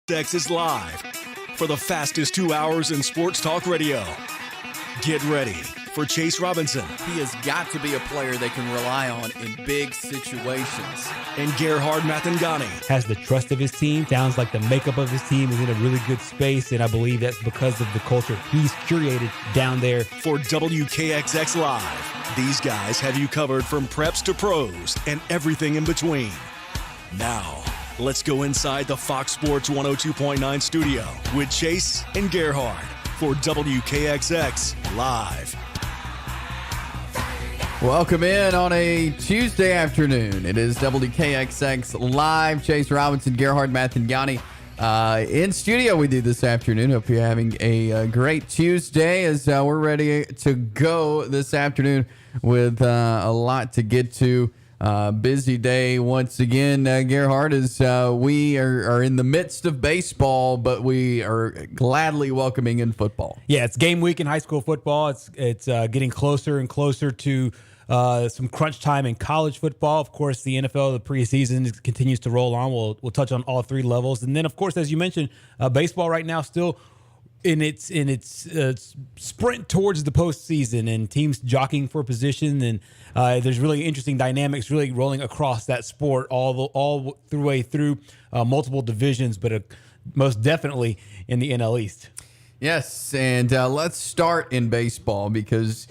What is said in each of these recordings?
WKXX is live for the fastest 2 hours in sports talk radio. Get ready for Chase Robinson. He has got to be a player they can rely on in big situations. And Gerhard Mathangani. Has the trust of his team. Sounds like the makeup of his team is in a really good space, and I believe that's because of the culture he's curated down there. For WKXX Live, these guys have you covered from preps to pros and everything in between. Now, let's go inside the Fox Sports 102.9 studio with Chase and Gerhard for WKXX Live. Welcome in on a Tuesday afternoon. It is WKXX Live. Chase Robinson, Gerhard Mathangani in studio with you this afternoon. Hope you're having a great Tuesday as we're ready to go this afternoon with a lot to get to. Busy day once again, Gerhard, as we are in the midst of baseball, but we are gladly welcoming in football. Yeah, it's game week in high school football. It's getting closer and closer to some crunch time in college football. Of course, the NFL, the preseason continues to roll on. We'll touch on all three levels. And then, of course, as you mentioned, baseball right now still in its sprint towards the postseason and teams jockeying for position, and there's really interesting dynamics really rolling across that sport all the way through multiple divisions, but most definitely in the NL East. Yes, and let's start in baseball because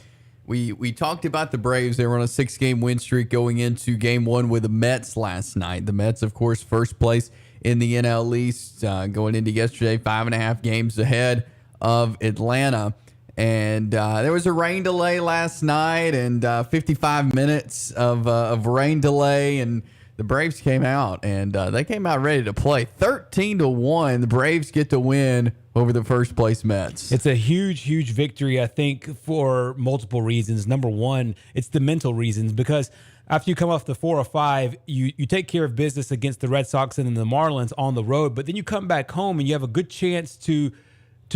we talked about the Braves. They were on a 6-game win streak going into Game 1 with the Mets last night. The Mets, of course, first place in the NL East, going into yesterday, 5.5 games ahead of Atlanta. And there was a rain delay last night and 55 minutes of rain delay, and the Braves came out, and they came out ready to play. 13-1, the Braves get to win over the first place Mets. It's a huge victory, I think, for multiple reasons. Number one, it's the mental reasons, because after you come off the 4 or 5, you take care of business against the Red Sox and then the Marlins on the road, but then you come back home and you have a good chance to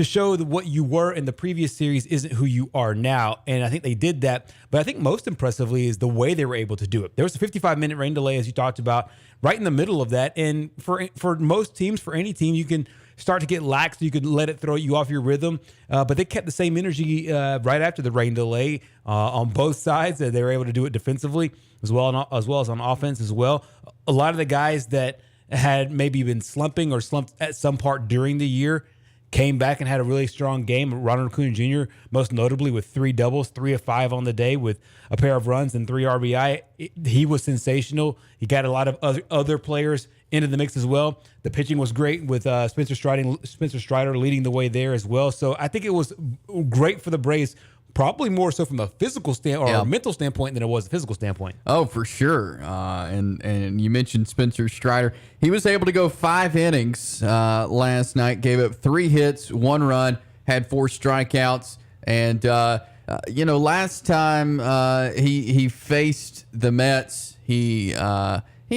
show that what you were in the previous series isn't who you are now. And I think they did that. But I think most impressively is the way they were able to do it. There was a 55-minute rain delay, as you talked about, right in the middle of that. And for most teams, for any team, you can start to get lax. You could let it throw you off your rhythm. But they kept the same energy right after the rain delay on both sides. They were able to do it defensively as well as on offense as well. A lot of the guys that had maybe been slumping or slumped at some part during the year came back and had a really strong game. Ronald Acuna Jr., most notably with 3 doubles, 3 of 5 on the day with a pair of runs and 3 RBI. He was sensational. He got a lot of other players into the mix as well. The pitching was great with Spencer Strider leading the way there as well. So I think it was great for the Braves, probably more so from a physical or mental standpoint than it was a physical standpoint. Oh, for sure. And you mentioned Spencer Strider. He was able to go 5 innings last night, gave up 3 hits, 1 run, had 4 strikeouts. And, last time he faced the Mets, he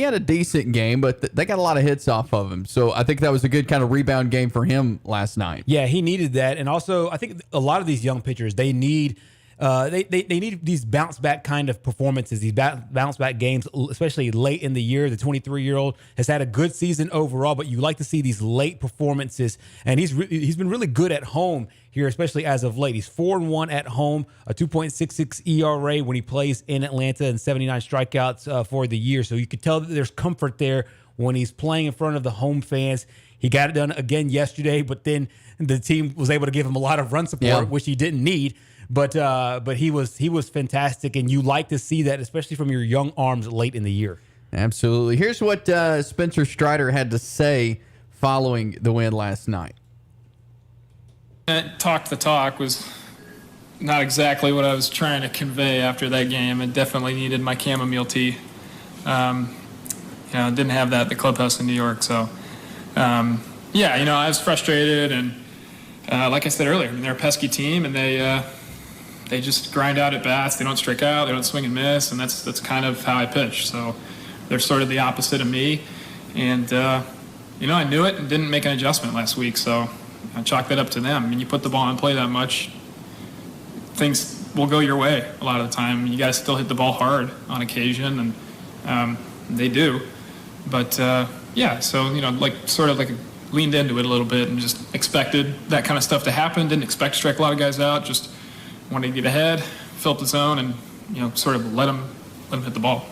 had a decent game, but they got a lot of hits off of him. So I think that was a good kind of rebound game for him last night. Yeah, he needed that. And also, I think a lot of these young pitchers, they need they need these bounce back kind of performances, these bounce back games, especially late in the year. The 23-year-old has had a good season overall, but you like to see these late performances. And he's been really good at home here, especially as of late. He's 4-1 at home, a 2.66 ERA when he plays in Atlanta, and 79 strikeouts for the year. So you could tell that there's comfort there when he's playing in front of the home fans. He got it done again yesterday, but then the team was able to give him a lot of run support, which he didn't need. But he was fantastic, and you like to see that, especially from your young arms late in the year. Absolutely. Here's what Spencer Strider had to say following the win last night. Talk the talk was not exactly what I was trying to convey after that game. It definitely needed my chamomile tea. Didn't have that at the clubhouse in New York. So, I was frustrated, and like I said earlier, they're a pesky team, and they just grind out at bats. They don't strike out. They don't swing and miss, and that's kind of how I pitch. So they're sort of the opposite of me. And, I knew it and didn't make an adjustment last week. So I chalked that up to them. I mean, you put the ball in play that much, things will go your way a lot of the time. You got to still hit the ball hard on occasion, and they do. But, so, like leaned into it a little bit and just expected that kind of stuff to happen. Didn't expect to strike a lot of guys out. Just wanted to get ahead, fill up the zone, and sort of let them hit the ball.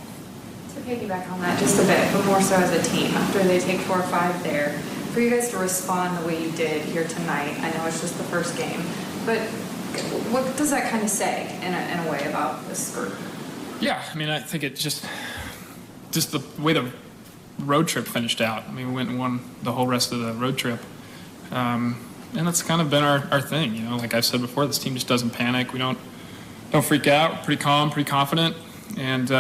To piggyback on that just a bit, but more so as a team, after they take 4 or 5 there, for you guys to respond the way you did here tonight, I know it's just the first game, but what does that kind of say in a way about this group? Yeah, I mean, I think it just the way the road trip finished out. I mean, we went and won the whole rest of the road trip. And that's kind of been our thing, Like I've said before, this team just doesn't panic. We don't freak out. We're pretty calm, pretty confident. And,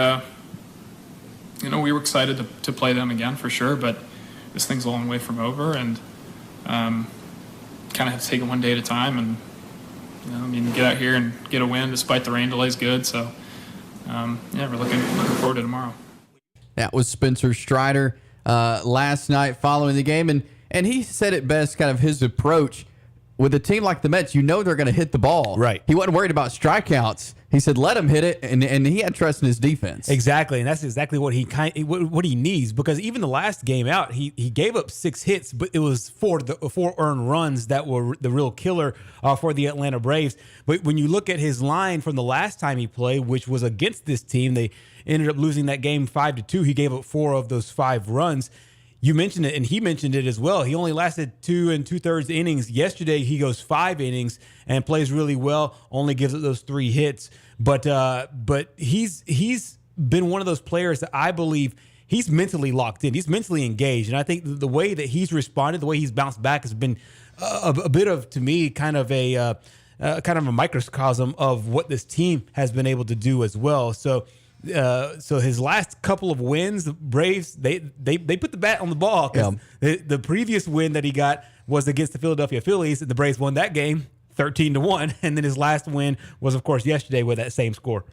we were excited to play them again for sure, but this thing's a long way from over, and kind of have to take it one day at a time. And, get out here and get a win despite the rain delay is good. So, we're looking forward to tomorrow. That was Spencer Strider last night following the game, and he said it best, kind of his approach. With a team like the Mets, they're going to hit the ball. Right. He wasn't worried about strikeouts. He said, let him hit it, and he had trust in his defense. Exactly, and that's exactly what he needs, because even the last game out, he gave up 6 hits, but it was 4 earned runs that were the real killer for the Atlanta Braves. But when you look at his line from the last time he played, which was against this team, they ended up losing that game 5-2. He gave up 4 of those 5 runs. You mentioned it, and he mentioned it as well. He only lasted 2 2/3 innings. Yesterday, he goes 5 innings and plays really well. Only gives up those 3 hits, but he's been one of those players that I believe he's mentally locked in. He's mentally engaged, and I think the way that he's responded, the way he's bounced back, has been a bit of, to me, kind of a microcosm of what this team has been able to do as well. So his last couple of wins, the Braves, they put the bat on the ball, because the previous win that he got was against the Philadelphia Phillies, and the Braves won that game 13-1, and then his last win was, of course, yesterday with that same score.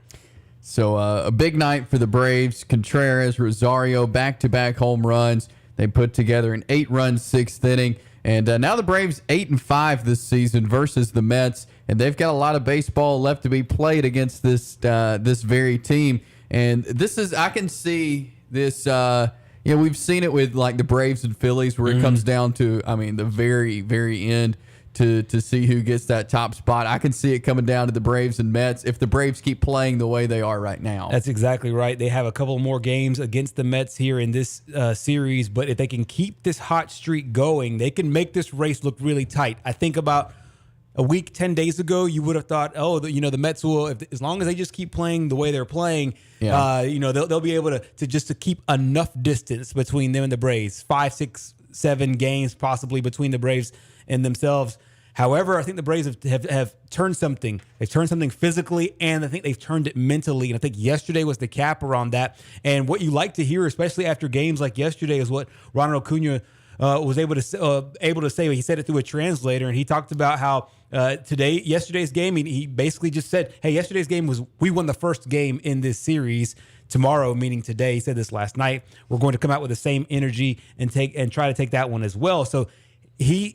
So a big night for the Braves. Contreras, Rosario, back-to-back home runs. They put together an 8-run 6th inning, and now the Braves 8-5 this season versus the Mets, and they've got a lot of baseball left to be played against this very team. And this is, I can see this, we've seen it with like the Braves and Phillies, where it comes down to, the very, very end to see who gets that top spot. I can see it coming down to the Braves and Mets if the Braves keep playing the way they are right now. That's exactly right. They have a couple more games against the Mets here in this series, but if they can keep this hot streak going, they can make this race look really tight. I think about a week, 10 days ago, you would have thought, the Mets will, as long as they just keep playing the way they're playing, they'll be able to keep enough distance between them and the Braves. 5, 6, 7 games possibly between the Braves and themselves. However, I think the Braves have turned something. They've turned something physically, and I think they've turned it mentally. And I think yesterday was the capper on that. And what you like to hear, especially after games like yesterday, is what Ronald Acuna was able to say. He said it through a translator, and he talked about how yesterday's game, he basically just said, hey, yesterday's game we won the first game in this series. Tomorrow, meaning today, he said this last night, we're going to come out with the same energy and try to take that one as well. So you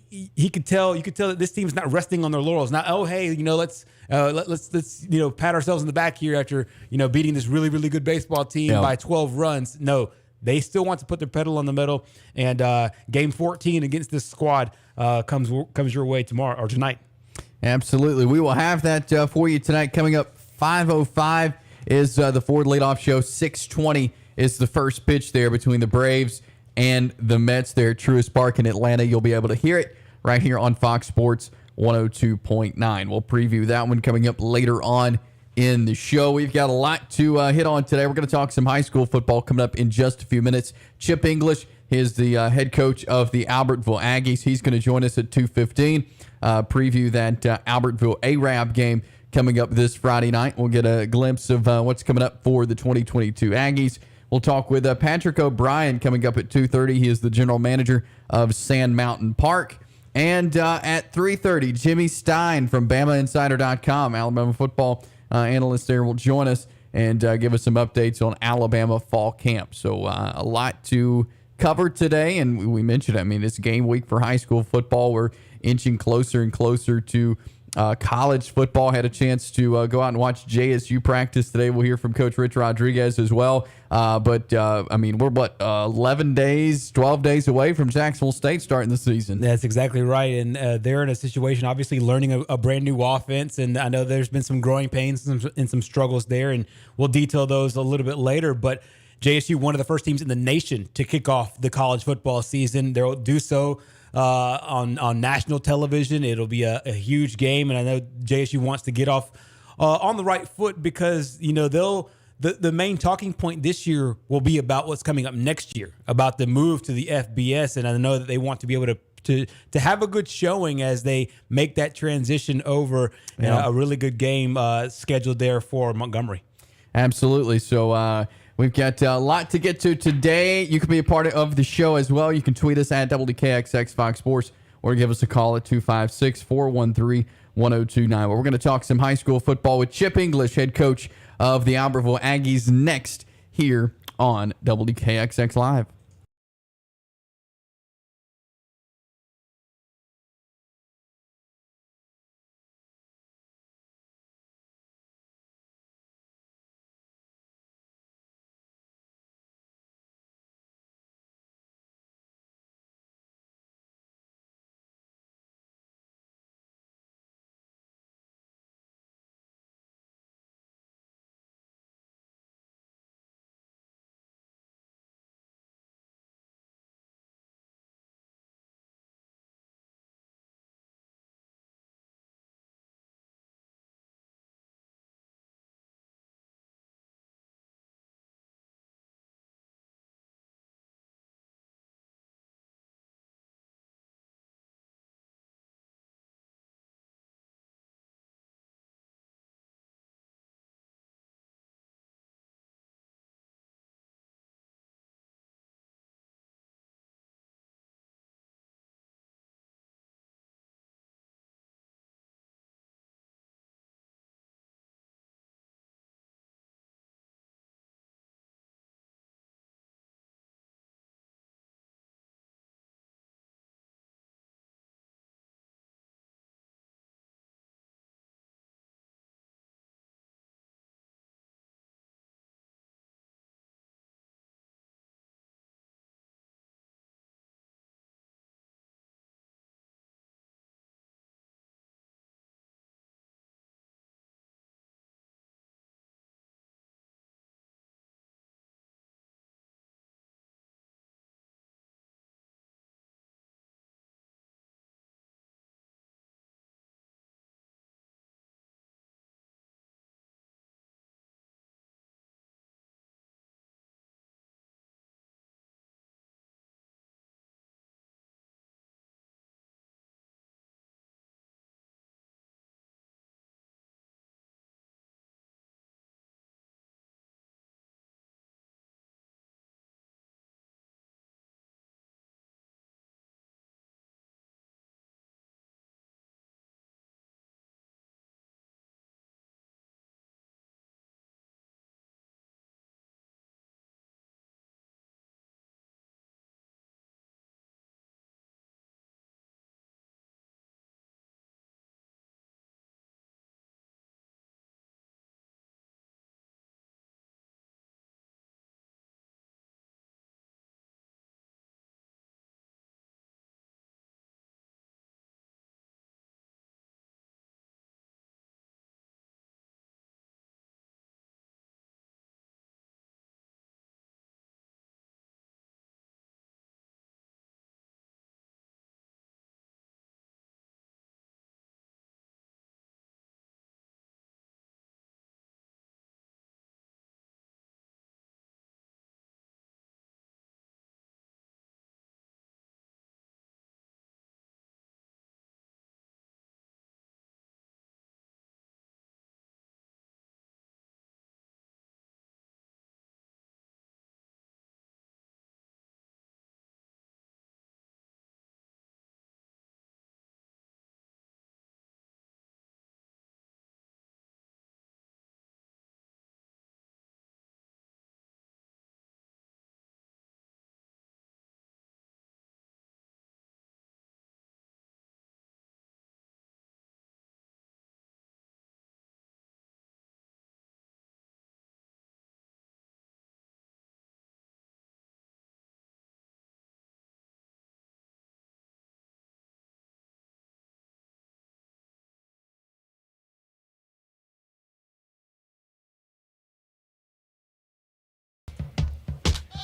could tell that this team's not resting on their laurels. Not, let's pat ourselves in the back here after beating this really, really good baseball team by 12 runs. No, they still want to put their pedal on the metal, and game 14 against this squad comes your way tomorrow or tonight. Absolutely. We will have that for you tonight. Coming up 5:05 is the Ford Leadoff Show. 6:20 is the first pitch there between the Braves and the Mets there at Truist Park in Atlanta. You'll be able to hear it right here on Fox Sports 102.9. We'll preview that one coming up later on in the show. We've got a lot to hit on today. We're going to talk some high school football coming up in just a few minutes. Chip English is the head coach of the Albertville Aggies. He's going to join us at 2:15. Preview that Albertville Arab game coming up this Friday night. We'll get a glimpse of what's coming up for the 2022 Aggies. We'll talk with Patrick O'Brien coming up at 2:30. He is the general manager of Sand Mountain Park. And at 3:30, Jimmy Stein from BamaInsider.com, Alabama football analyst there, will join us and give us some updates on Alabama fall camp. So a lot to cover today. And we mentioned, it's game week for high school football. We're inching closer and closer to college football. Had a chance to go out and watch JSU practice today. We'll hear from Coach Rich Rodriguez as well. But I mean, we're 11 days, 12 days away from Jacksonville State starting the season. That's exactly right. And they're in a situation, obviously, learning a brand new offense. And I know there's been some growing pains and some struggles there. And we'll detail those a little bit later. But JSU, one of the first teams in the nation to kick off the college football season. They'll do so on national television. It'll be a huge game. And I know JSU wants to get off on the right foot because, you know, the main talking point this year will be about what's coming up next year, about the move to the FBS. And I know that they want to be able to have a good showing as they make that transition over. Yeah. A really good game scheduled there for Montgomery. Absolutely. So we've got a lot to get to today. You can be a part of the show as well. You can tweet us at WKXX Fox Sports or give us a call at 256-413-1029. Where we're going to talk some high school football with Chip English, head coach of the Albertville Aggies, next here on WKXX Live.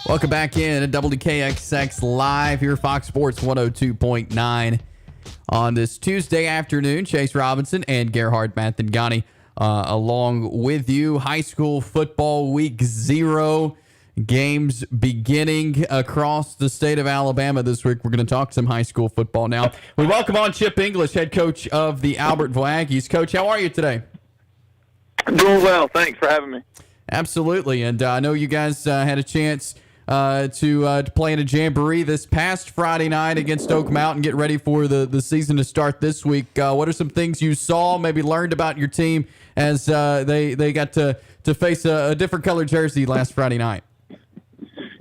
Welcome back in at WKXX Live here, Fox Sports 102.9 on this Tuesday afternoon. Chase Robinson and Gerhard Mathangani along with you. High school football week 0. Games beginning across the state of Alabama this week. We're going to talk some high school football now. We welcome on Chip English, head coach of the Albertville Aggies. Coach, how are you today? Doing well. Thanks for having me. Absolutely. And I know you guys had a chance to play in a jamboree this past Friday night against Oak Mountain, get ready for the season to start this week. What are some things you saw, maybe learned about your team as they got to face a different colored jersey last Friday night?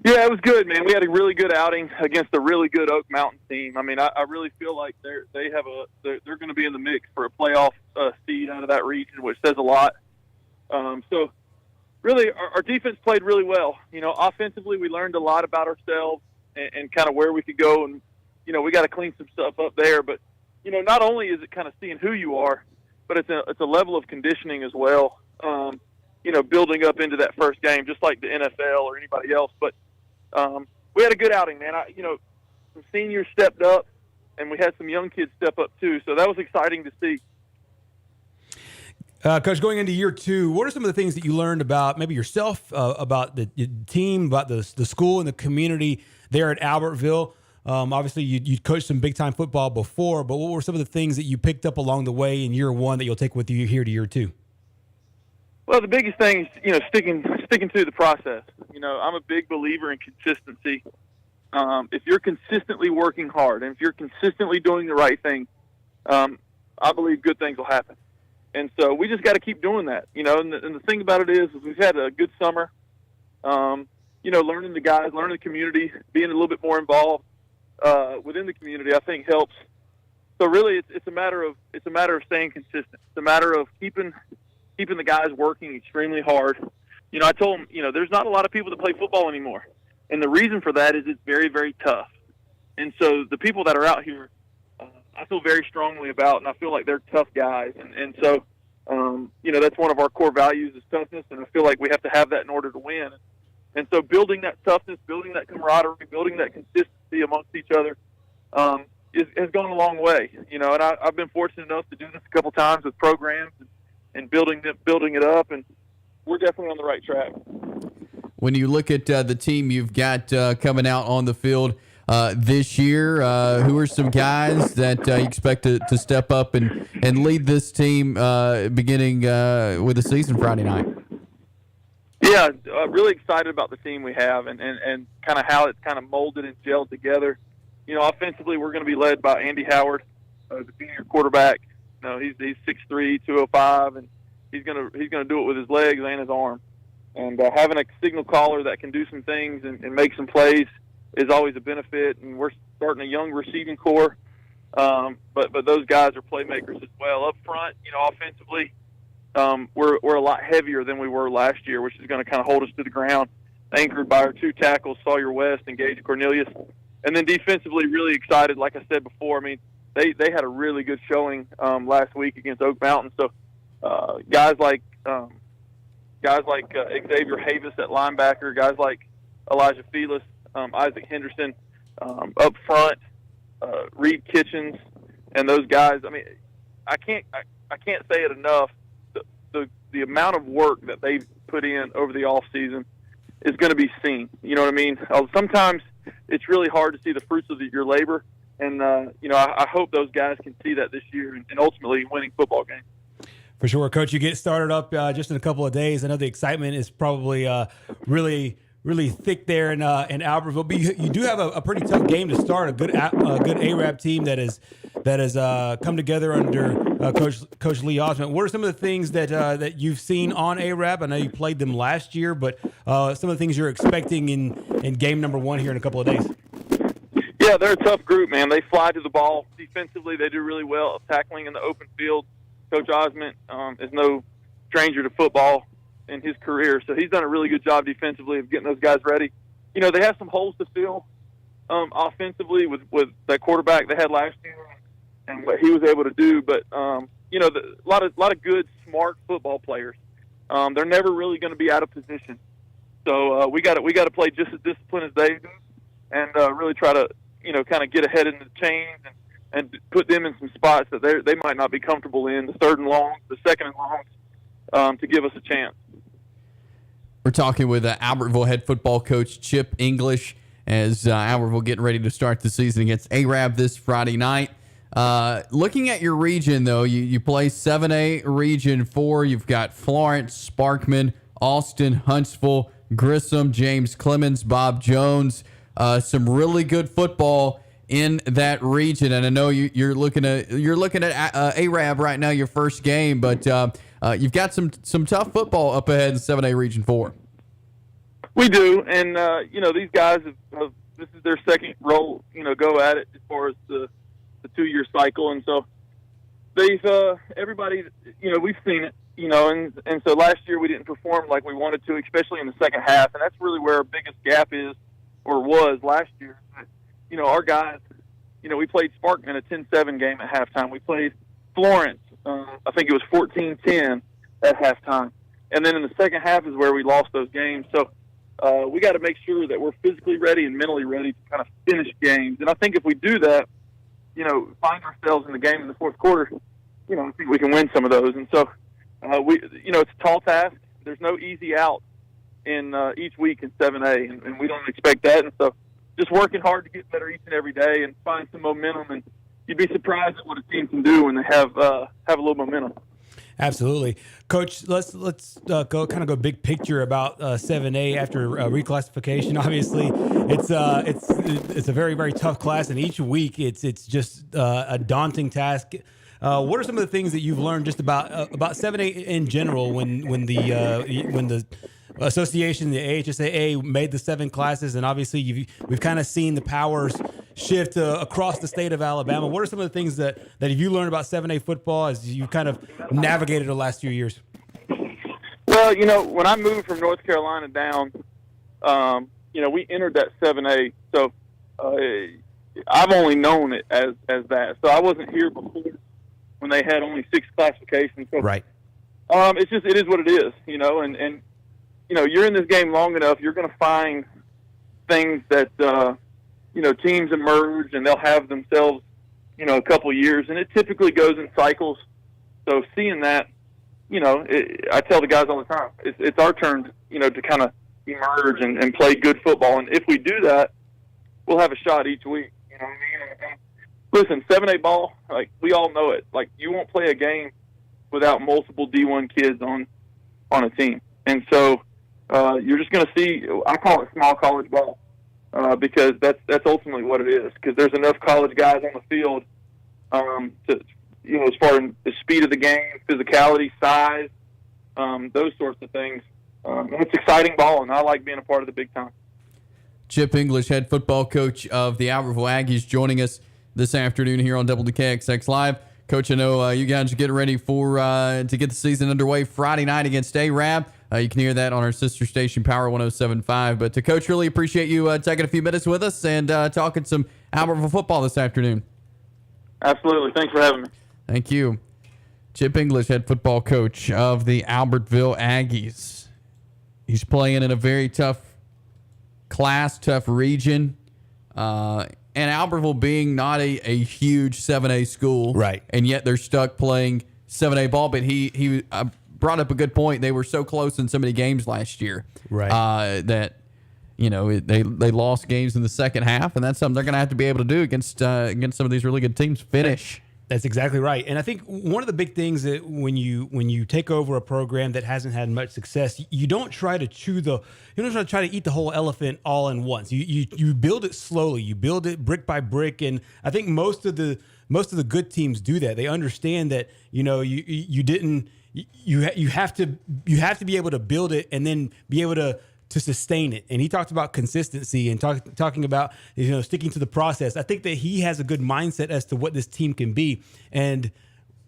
Yeah, it was good, man. We had a really good outing against a really good Oak Mountain team. I mean, I really feel like they're going to be in the mix for a playoff seed out of that region, which says a lot. So really, our defense played really well. You know, offensively, we learned a lot about ourselves and kind of where we could go. And, you know, we got to clean some stuff up there. But, you know, not only is it kind of seeing who you are, but it's a level of conditioning as well, you know, building up into that first game, just like the NFL or anybody else. But we had a good outing, man. Some seniors stepped up, and we had some young kids step up too. So that was exciting to see. Coach, going into year 2, what are some of the things that you learned about maybe yourself, about the team, about the school and the community there at Albertville? Obviously, you coached some big-time football before, but what were some of the things that you picked up along the way in year 1 that you'll take with you here to year 2? Well, the biggest thing is, you know, sticking to the process. You know, I'm a big believer in consistency. If you're consistently working hard and if you're consistently doing the right thing, I believe good things will happen. And so we just got to keep doing that, you know. And the thing about it is we've had a good summer, you know, learning the guys, learning the community, being a little bit more involved within the community, I think helps. So really, it's a matter of staying consistent. It's a matter of keeping the guys working extremely hard. You know, I told them, you know, there's not a lot of people that play football anymore, and the reason for that is it's very, very tough. And so the people that are out here, I feel very strongly about, and I feel like they're tough guys. And so, you know, that's one of our core values is toughness, and I feel like we have to have that in order to win. And so building that toughness, building that camaraderie, building that consistency amongst each other has gone a long way. You know, and I've been fortunate enough to do this a couple times with programs and building it up, and we're definitely on the right track. When you look at the team you've got coming out on the field this year, who are some guys that you expect to step up and lead this team beginning with the season Friday night? Yeah, really excited about the team we have and kind of how it's kind of molded and gelled together. You know, offensively, we're going to be led by Andy Howard, the senior quarterback. You know, he's 6'3", 205, and he's gonna do it with his legs and his arm. And having a signal caller that can do some things and make some plays is always a benefit. And we're starting a young receiving core, but those guys are playmakers as well. Up front, you know, offensively, we're a lot heavier than we were last year, which is going to kind of hold us to the ground, anchored by our 2 tackles, Sawyer West and Gage Cornelius. And then defensively, really excited. Like I said before, I mean, they had a really good showing last week against Oak Mountain. So guys like Xavier Havis at linebacker, guys like Elijah Felis, Isaac Henderson up front, Reed Kitchens, and those guys. I mean, I can't say it enough. The amount of work that they've put in over the off season is going to be seen. You know what I mean? Sometimes it's really hard to see the fruits of your labor, and you know, I hope those guys can see that this year and ultimately winning football games. For sure, Coach. You get started up just in a couple of days. I know the excitement is probably really thick there in Albertville. But you do have a pretty tough game to start. A good ARAB team that has come together under Coach Lee Osment. What are some of the things that you've seen on ARAB? I know you played them last year, but some of the things you're expecting in game number 1 here in a couple of days. Yeah, they're a tough group, man. They fly to the ball. Defensively, they do really well tackling in the open field. Coach Osment is no stranger to football in his career, so he's done a really good job defensively of getting those guys ready. You know, they have some holes to fill offensively with that quarterback they had last year and what he was able to do. But you know, a lot of good, smart football players. They're never really going to be out of position. So we got to play just as disciplined as they do, and really try to kind of get ahead in the chains and put them in some spots that they might not be comfortable in, the third and long, the second and long, to give us a chance. We're talking with Albertville head football coach Chip English as Albertville getting ready to start the season against Arab this Friday night. Looking at your region, though, you play 7A Region 4. You've got Florence, Sparkman, Austin, Huntsville, Grissom, James Clemens, Bob Jones. Some really good football in that region, and I know you're looking at Arab right now, your first game, but you've got some tough football up ahead in 7A Region 4. We do, and these guys have this is their second role, go at it as far as the 2-year cycle, and so they've everybody, we've seen it, and so last year we didn't perform like we wanted to, especially in the second half, and that's really where our biggest gap is or was last year. Our guys, we played Sparkman a 10-7 game at halftime. We played Florence, I think it was 14-10 at halftime. And then in the second half is where we lost those games. So we got to make sure that we're physically ready and mentally ready to kind of finish games. And I think if we do that, find ourselves in the game in the fourth quarter, I think we can win some of those. And so, it's a tall task. There's no easy out in each week in 7A, and we don't expect that. And so just working hard to get better each and every day and find some momentum. And you'd be surprised at what a team can do when they have a little momentum. Absolutely, Coach. Let's go big picture about 7A after reclassification. Obviously, it's a very, very tough class, and each week it's just a daunting task. What are some of the things that you've learned just about 7A in general when the association, the AHSAA, made the 7 classes, and obviously we've kind of seen the powers shift across the state of Alabama. What are some of the things that you learned about 7A football as you kind of navigated the last few years? Well, when I moved from North Carolina down, we entered that 7A, so I've only known it as that. So I wasn't here before when they had only 6 classifications. So, right. It is what it is, and you're in this game long enough, you're going to find things that, teams emerge and they'll have themselves, a couple of years, and it typically goes in cycles. So seeing that, I tell the guys all the time, it's our turn, to kind of emerge and play good football. And if we do that, we'll have a shot each week. You know what I mean? Listen, 7A ball, like, we all know it. Like, you won't play a game without multiple D1 kids on a team. And so you're just going to see, I call it small college ball, because that's ultimately what it is, because there's enough college guys on the field to, as far as the speed of the game, physicality, size, those sorts of things. It's exciting ball, and I like being a part of the big time. Chip English, head football coach of the Albertville Aggies, joining us this afternoon here on WKXX Live. Coach, I know you guys are getting ready to get the season underway Friday night against Arab. You can hear that on our sister station, Power 107.5. But, Coach, really appreciate you taking a few minutes with us and talking some Albertville football this afternoon. Absolutely. Thanks for having me. Thank you. Chip English, head football coach of the Albertville Aggies. He's playing in a very tough class, tough region. And Albertville being not a huge 7A school. Right. And yet they're stuck playing 7A ball. But he brought up a good point. They were so close in so many games last year. Right. That, they lost games in the second half. And that's something they're going to have to be able to do against some of these really good teams. Finish. That's exactly right. And I think one of the big things that when you take over a program that hasn't had much success, you don't try to try to eat the whole elephant all in once. You build it slowly. You build it brick by brick. And I think most of the good teams do that. They understand that, you have to be able to build it and then be able to sustain it. And he talked about consistency and talking about, sticking to the process. I think that he has a good mindset as to what this team can be. And,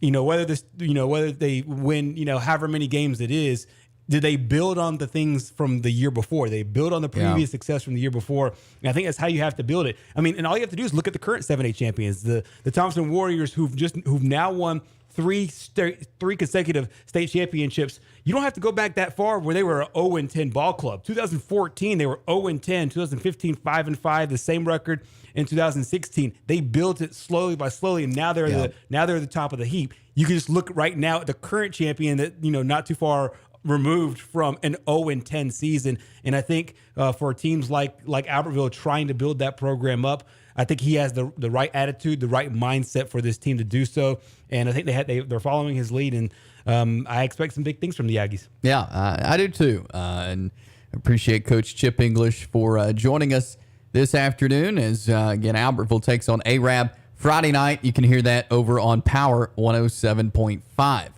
whether they win, however many games it is, do they build on the things from the year before? They build on the previous success from the year before. And I think that's how you have to build it. I mean, and all you have to do is look at the current 7A champions, the Thompson Warriors, who've now won three consecutive state championships. You don't have to go back that far where they were an 0-10 ball club. 2014, they were 0-10. 2015, 5-5, the same record. In 2016, they built it slowly by slowly, and now they're the top of the heap. You can just look right now at the current champion that, not too far removed from an 0-10 season. And I think for teams like Albertville trying to build that program up, I think he has the right attitude, the right mindset for this team to do so. And I think they're following his lead, and I expect some big things from the Aggies. Yeah, I do too. And appreciate Coach Chip English for joining us this afternoon as, again, Albertville takes on Arab Friday night. You can hear that over on Power 107.5.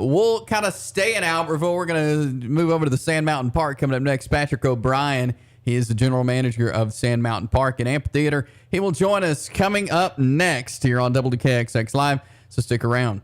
We'll kind of stay in Albertville. We're going to move over to the Sand Mountain Park coming up next. Patrick O'Brien, he is the general manager of Sand Mountain Park and Amphitheater. He will join us coming up next here on WKXX Live, so stick around.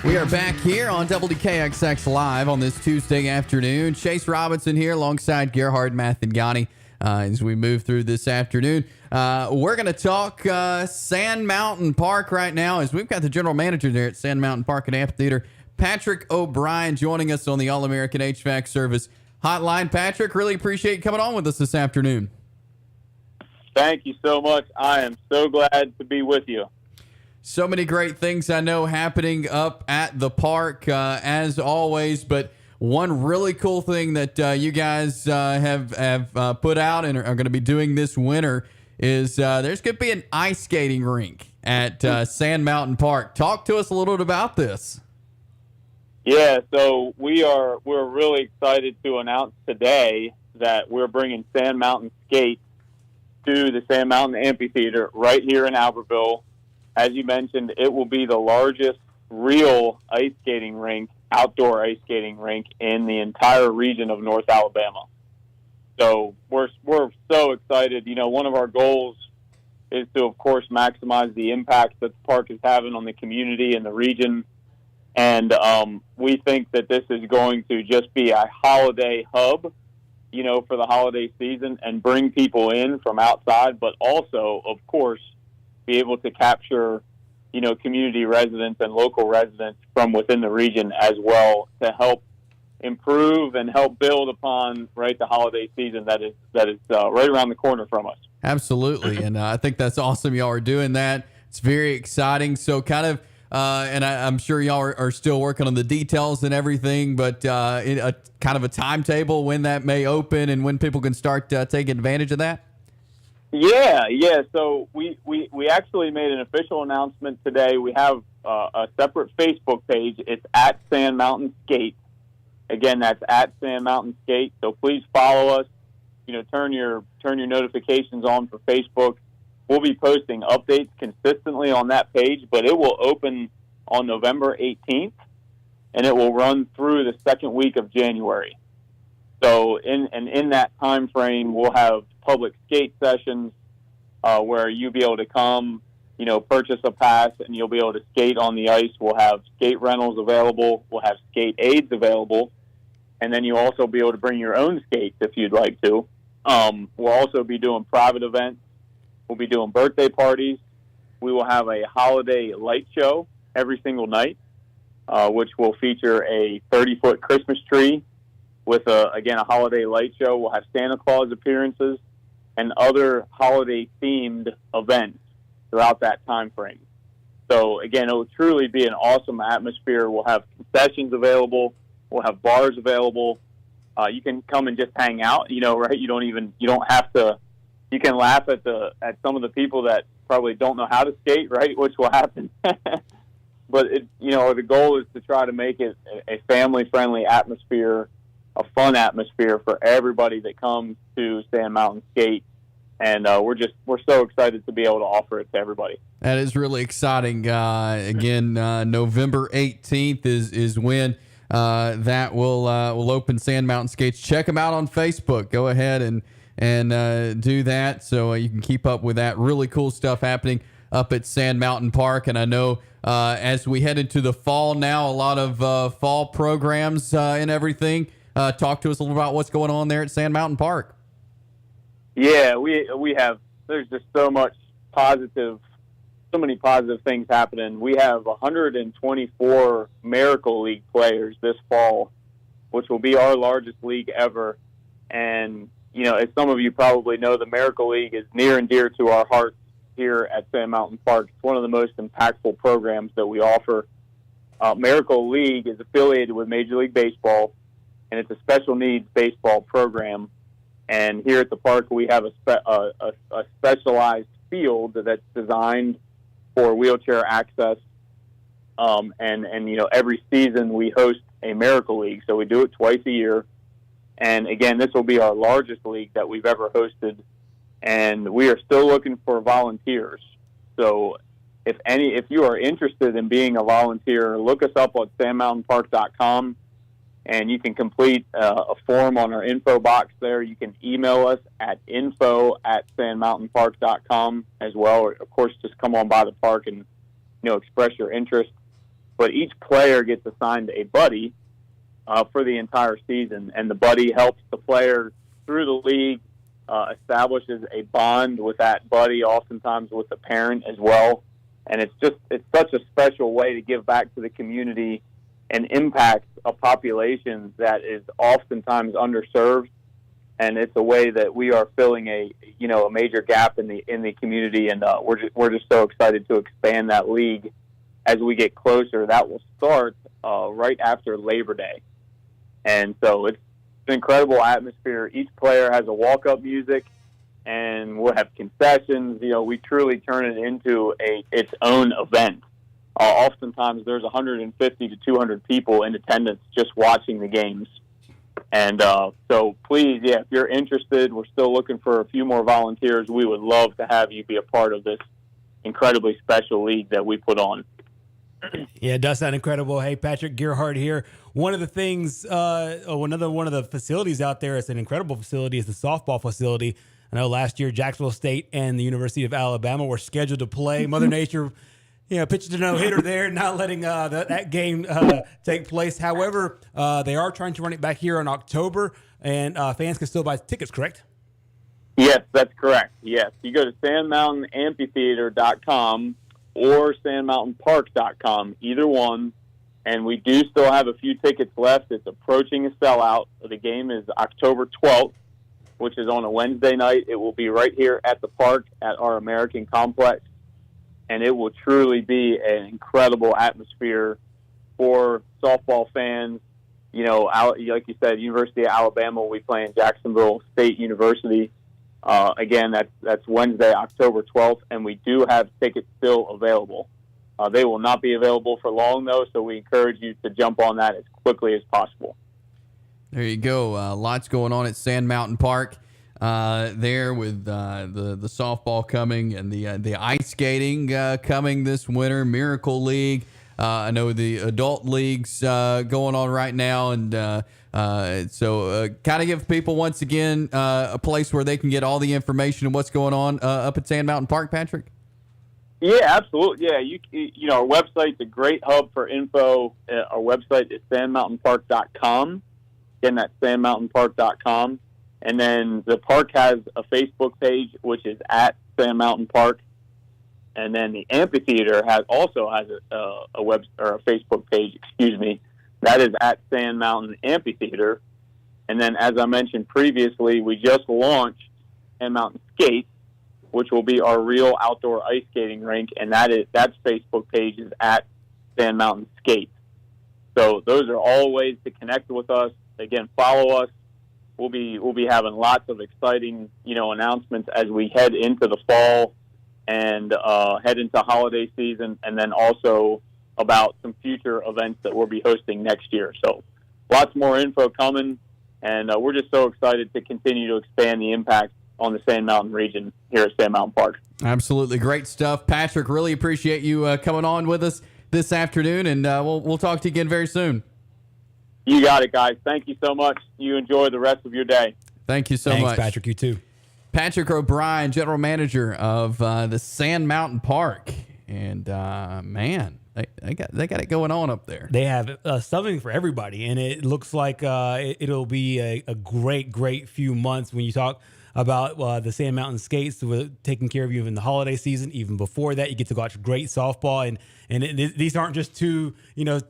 We are back here on WKXX Live on this Tuesday afternoon. Chase Robinson here alongside Gerhard Mathangani as we move through this afternoon. We're going to talk Sand Mountain Park right now as we've got the general manager there at Sand Mountain Park and Amphitheater, Patrick O'Brien, joining us on the All-American HVAC Service hotline. Patrick, really appreciate you coming on with us this afternoon. Thank you so much. I am so glad to be with you. So many great things I know happening up at the park, as always. But one really cool thing that you guys have put out and are going to be doing this winter is there's going to be an ice skating rink at Sand Mountain Park. Talk to us a little bit about this. Yeah, so we're really excited to announce today that we're bringing Sand Mountain Skate to the Sand Mountain Amphitheater right here in Albertville. As you mentioned, it will be the largest real ice skating rink, outdoor ice skating rink in the entire region of North Alabama. So we're so excited. You know, one of our goals is to, of course, maximize the impact that the park is having on the community and the region. And we think that this is going to just be a holiday hub, you know, for the holiday season and bring people in from outside, but also, of course, be able to capture, you know, community residents and local residents from within the region as well to help improve and help build upon, right, the holiday season that is right around the corner from us. Absolutely, and I think that's awesome. Y'all are doing that. It's very exciting. So kind of, and I'm sure y'all are still working on the details and everything, but kind of a timetable when that may open and when people can start taking advantage of that. Yeah. So we actually made an official announcement today. We have a separate Facebook page. It's at Sand Mountain Skate. Again, that's at Sand Mountain Skate. So please follow us. You know, turn your notifications on for Facebook. We'll be posting updates consistently on that page, but it will open on November 18th, and it will run through the second week of January. So in that time frame, we'll have public skate sessions where you'll be able to come, you know, purchase a pass, and you'll be able to skate on the ice. We'll have skate rentals available. We'll have skate aids available. And then you'll also be able to bring your own skates if you'd like to. We'll also be doing private events. We'll be doing birthday parties. We will have a holiday light show every single night, which will feature a 30-foot Christmas tree with, a holiday light show. We'll have Santa Claus appearances and other holiday-themed events throughout that time frame. So, again, it will truly be an awesome atmosphere. We'll have concessions available. We'll have bars available. You can come and just hang out, you know, right? You don't have to. You can laugh at some of the people that probably don't know how to skate, right? Which will happen. But the goal is to try to make it a family-friendly atmosphere, a fun atmosphere for everybody that comes to Sand Mountain Skate. And we're so excited to be able to offer it to everybody. That is really exciting. Again, November 18th is when that will open Sand Mountain Skates. Check them out on Facebook. Go ahead and do that so you can keep up with that. Really cool stuff happening up at Sand Mountain Park. And I know as we head into the fall now, a lot of fall programs and everything. Talk to us a little about what's going on there at Sand Mountain Park. Yeah, we have. There's just so many positive things happening. We have 124 Miracle League players this fall, which will be our largest league ever. And you know, as some of you probably know, the Miracle League is near and dear to our hearts here at Sand Mountain Park. It's one of the most impactful programs that we offer. Miracle League is affiliated with Major League Baseball, and it's a special needs baseball program. And here at the park, we have a specialized field that's designed for wheelchair access. And you know, every season we host a Miracle League, so we do it twice a year. And again, this will be our largest league that we've ever hosted, and we are still looking for volunteers. So if you are interested in being a volunteer, look us up on sandmountainpark.com. And you can complete a form on our info box there. You can email us at info@sandmountainpark.com as well. Or, of course, just come on by the park and, you know, express your interest. but each player gets assigned a buddy for the entire season, and the buddy helps the player through the league, establishes a bond with that buddy, oftentimes with the parent as well. And it's such a special way to give back to the community and impact a population that is oftentimes underserved. And it's a way that we are filling a major gap in the community, and we're just so excited to expand that league as we get closer. That will start right after Labor Day, and so it's an incredible atmosphere. Each player has a walk-up music, and we'll have concessions. We truly turn it into its own event. Oftentimes, there's 150 to 200 people in attendance just watching the games. And so please, if you're interested, we're still looking for a few more volunteers. We would love to have you be a part of this incredibly special league that we put on. Yeah, it does sound incredible. Hey, Patrick, Gerhard here. One of the things, another one of the facilities out there, it's an incredible facility, is the softball facility. I know last year Jacksonville State and the University of Alabama were scheduled to play. Mother Nature pitched a no-hitter there, not letting that game take place. However, they are trying to run it back here in October, and fans can still buy tickets, correct? Yes, that's correct. Yes. You go to sandmountainamphitheater.com or sandmountainpark.com, either one, and we do still have a few tickets left. It's approaching a sellout. The game is October 12th, which is on a Wednesday night. It will be right here at the park at our American Complex. And it will truly be an incredible atmosphere for softball fans. Like you said, University of Alabama will be playing Jacksonville State University. Again, that's Wednesday, October 12th, and we do have tickets still available. They will not be available for long, though, so we encourage you to jump on that as quickly as possible. There you go. Lots going on at Sand Mountain Park. There with the softball coming and the ice skating coming this winter, Miracle League. I know the adult leagues going on right now, and so kind of give people once again a place where they can get all the information and what's going on up at Sand Mountain Park, Patrick. Yeah, absolutely. Yeah, our website's a great hub for info. Our website is sandmountainpark.com. Again, that's sandmountainpark.com. And then the park has a Facebook page, which is at Sand Mountain Park. And then the amphitheater also has a web or a Facebook page. That is at Sand Mountain Amphitheater. And then, as I mentioned previously, we just launched Sand Mountain Skate, which will be our real outdoor ice skating rink, and that's Facebook page is at Sand Mountain Skate. So those are all ways to connect with us. Again, follow us. We'll be having lots of exciting, announcements as we head into the fall and head into holiday season, and then also about some future events that we'll be hosting next year. So lots more info coming, and we're just so excited to continue to expand the impact on the Sand Mountain region here at Sand Mountain Park. Absolutely great stuff, Patrick. Really appreciate you coming on with us this afternoon, and we'll talk to you again very soon. You got it, guys. Thank you so much. You enjoy the rest of your day. Thank you so Thanks, much, Patrick. You too. Patrick O'Brien, general manager of the Sand Mountain Park, and man, they got it going on up there. They have something for everybody, and it looks like it'll be a great few months when you talk about the Sand Mountain Skates taking care of you in the holiday season. Even before that, you get to watch great softball, and these aren't just two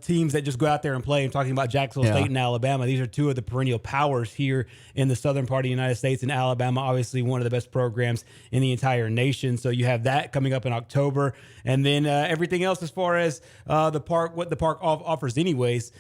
teams that just go out there and play. I'm talking about Jacksonville State and Alabama. These are two of the perennial powers here in the southern part of the United States, and Alabama, obviously one of the best programs in the entire nation. So you have that coming up in October, and then everything else as far as the park, what the park offers, anyways.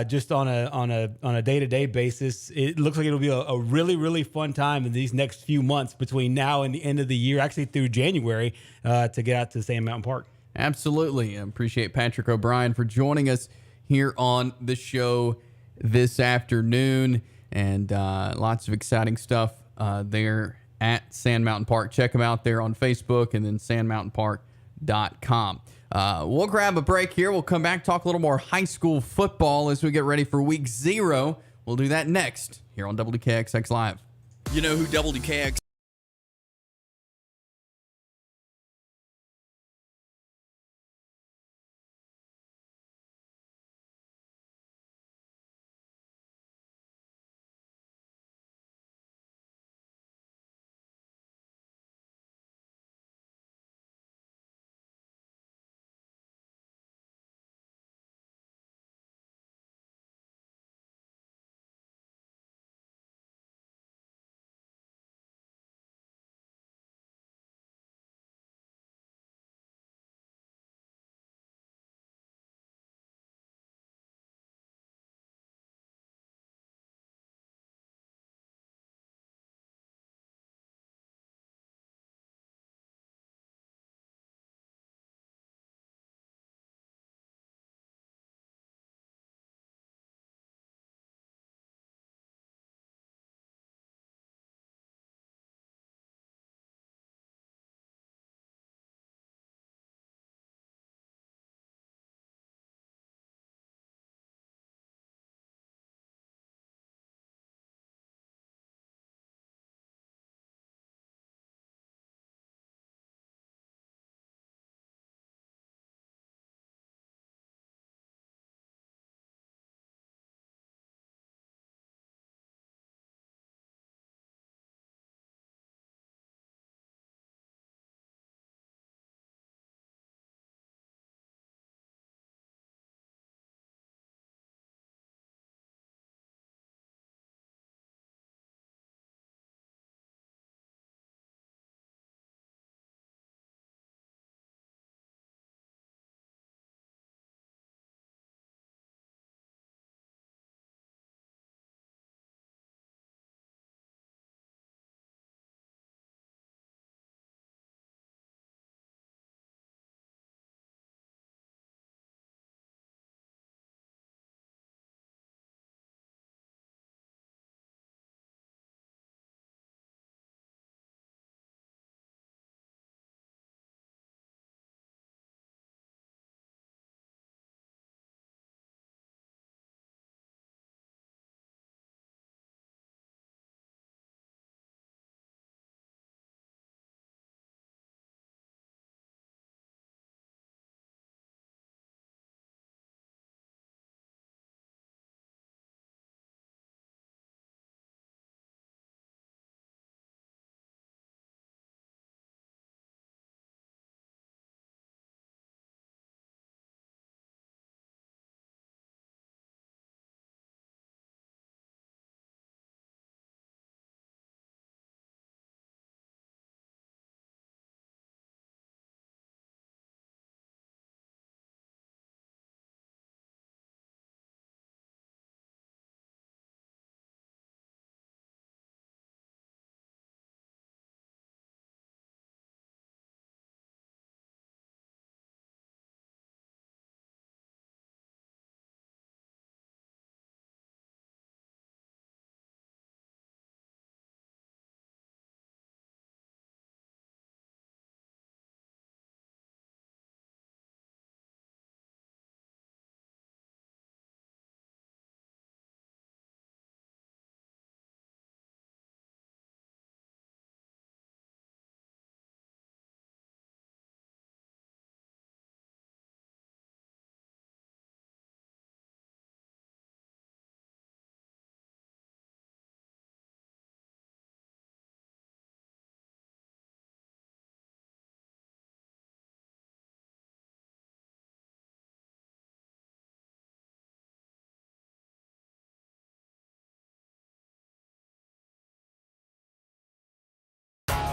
Just on a day-to-day basis, it looks like it'll be a really fun time in these next few months between now and the end of the year, actually through January, to get out to Sand Mountain Park. Absolutely. I appreciate Patrick O'Brien for joining us here on the show this afternoon, and lots of exciting stuff there at Sand Mountain Park. Check them out there on Facebook and then sandmountainpark.com. We'll grab a break here. We'll come back, talk a little more high school football as we get ready for week 0. We'll do that next here on WKXX Live. You know who WKXX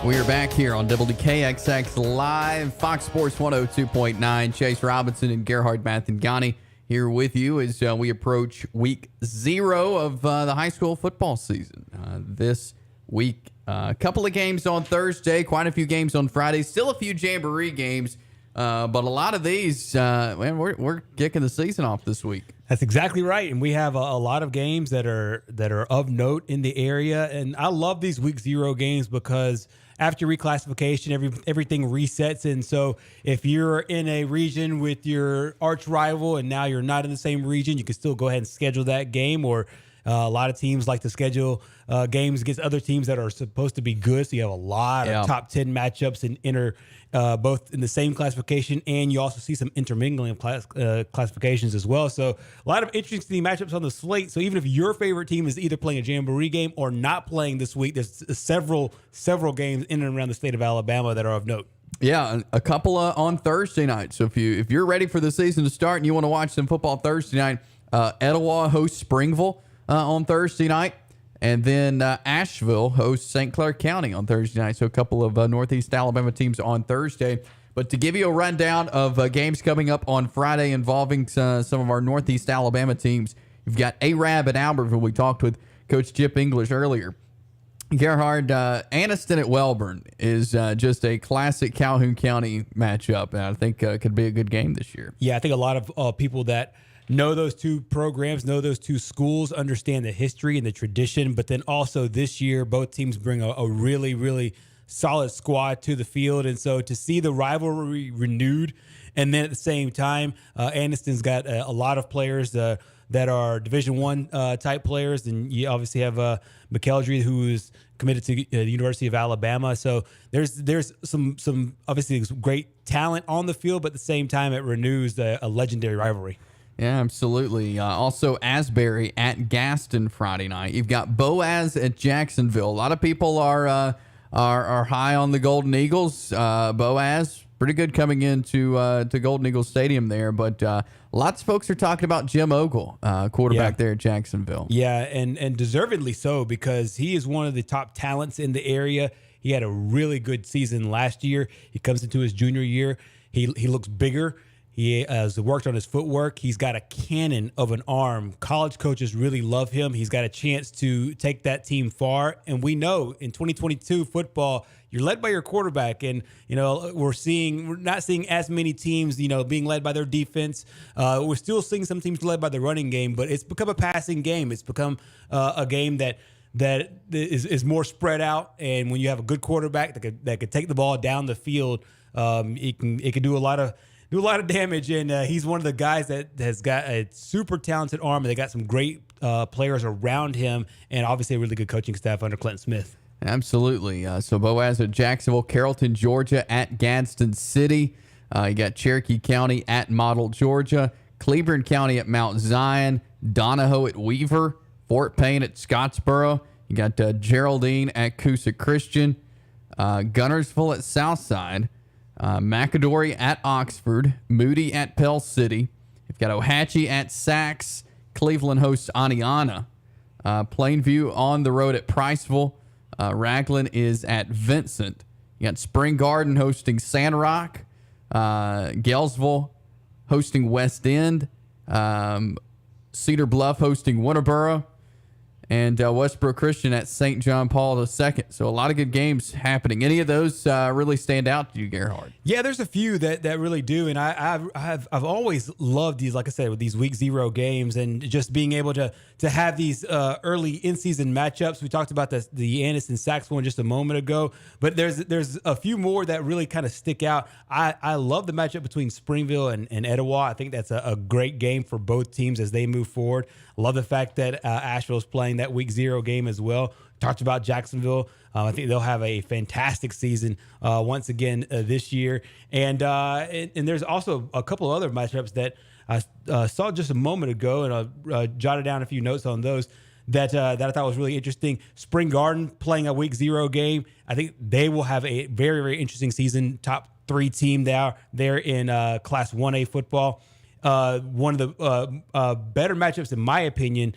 We are back here on WKXX Live, Fox Sports 102.9. Chase Robinson and Gerhard Mathangani here with you as we approach week 0 of the high school football season. This week, a couple of games on Thursday, quite a few games on Friday, still a few Jamboree games, but a lot of these, man, we're kicking the season off this week. That's exactly right, and we have a lot of games that are of note in the area, and I love these week 0 games because after reclassification, everything resets. And so if you're in a region with your arch rival and now you're not in the same region, you can still go ahead and schedule that game. Or a lot of teams like to schedule games against other teams that are supposed to be good. So you have a lot of top 10 matchups and both in the same classification, and you also see some intermingling of classifications as well. So a lot of interesting matchups on the slate. So even if your favorite team is either playing a Jamboree game or not playing this week, there's several games in and around the state of Alabama that are of note. Yeah, a couple on Thursday night. So if you're ready for the season to start and you want to watch some football Thursday night, Etowah hosts Springville on Thursday night. And then Asheville hosts St. Clair County on Thursday night. So a couple of Northeast Alabama teams on Thursday. But to give you a rundown of games coming up on Friday involving some of our Northeast Alabama teams, you've got Arab at Albertville. We talked with Coach Chip English earlier. Gerhard, Anniston at Welborn is just a classic Calhoun County matchup. And I think could be a good game this year. Yeah, I think a lot of people that know those two programs, know those two schools, understand the history and the tradition. But then also this year, both teams bring a really, really solid squad to the field. And so to see the rivalry renewed, and then at the same time, Anniston's got a lot of players that are Division I type players. And you obviously have McKeldry, who is committed to the University of Alabama. So there's some obviously great talent on the field, but at the same time, it renews a legendary rivalry. Yeah, absolutely. Also, Asbury at Gaston Friday night. You've got Boaz at Jacksonville. A lot of people are high on the Golden Eagles. Boaz, pretty good coming into to Golden Eagles Stadium there, but lots of folks are talking about Jim Ogle, quarterback there at Jacksonville. Yeah, and deservedly so, because he is one of the top talents in the area. He had a really good season last year. He comes into his junior year. He looks bigger. He has worked on his footwork. He's got a cannon of an arm. College coaches really love him. He's got a chance to take that team far. And we know in 2022 football, you're led by your quarterback. And, we're not seeing as many teams, being led by their defense. We're still seeing some teams led by the running game, but it's become a passing game. It's become a game that is more spread out. And when you have a good quarterback that could take the ball down the field, it can do a lot of damage, and he's one of the guys that has got a super talented arm, and they got some great players around him, and obviously a really good coaching staff under Clinton Smith. Absolutely. So Boaz at Jacksonville, Carrollton, Georgia at Gadsden City. You got Cherokee County at Model, Georgia, Cleburne County at Mount Zion, Donahoe at Weaver, Fort Payne at Scottsboro. You got Geraldine at Coosa Christian, Gunnersville at Southside, McAdory at Oxford, Moody at Pell City. You've got Ohatchee at Sax, Cleveland hosts Aniana, Plainview on the road at Priceville, Raglan is at Vincent. You got Spring Garden hosting Sand Rock, Galesville hosting West End, Cedar Bluff hosting Winterboro, and Westbrook Christian at St. John Paul II. So a lot of good games happening. Any of those really stand out to you, Gerhard? Yeah, there's a few that really do, and I've always loved these. Like I said, with these week 0 games, and just being able to have these early in-season matchups. We talked about the Anniston Sax one just a moment ago, but there's a few more that really kind of stick out. I love the matchup between Springville and Etowah. I think that's a great game for both teams as they move forward. Love the fact that Asheville's playing that week 0 game as well. Talked about Jacksonville. I think they'll have a fantastic season once again this year. And there's also a couple of other matchups that I saw just a moment ago, and I jotted down a few notes on those that I thought was really interesting. Spring Garden playing a week 0 game. I think they will have a very, very interesting season. Top 3 team there in Class 1A football. one of the better matchups, in my opinion,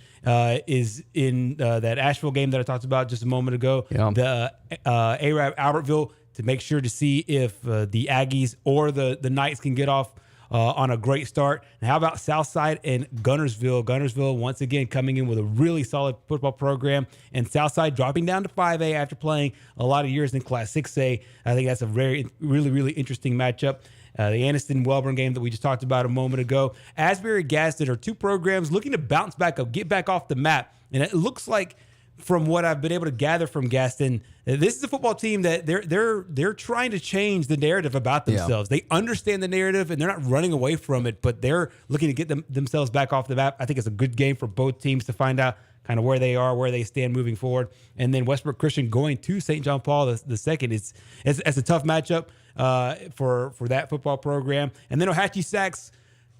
is in that Asheville game that I talked about just a moment ago. Yeah. The Arab Albertville, to make sure to see if the Aggies or the Knights can get off on a great start. And how about Southside and Guntersville? Guntersville, once again, coming in with a really solid football program, and Southside dropping down to 5A after playing a lot of years in Class 6A. I think that's a really interesting matchup. The Anniston-Welborn game that we just talked about a moment ago. Asbury-Gaston are two programs looking to bounce back up, get back off the map. And it looks like, from what I've been able to gather from Gaston, this is a football team that they're trying to change the narrative about themselves. Yeah. They understand the narrative and they're not running away from it, but they're looking to get themselves back off the map. I think it's a good game for both teams to find out kind of where they are, where they stand moving forward. And then Westbrook Christian going to St. John Paul the second. It's a tough matchup for that football program. And then Ohatchee Sachs,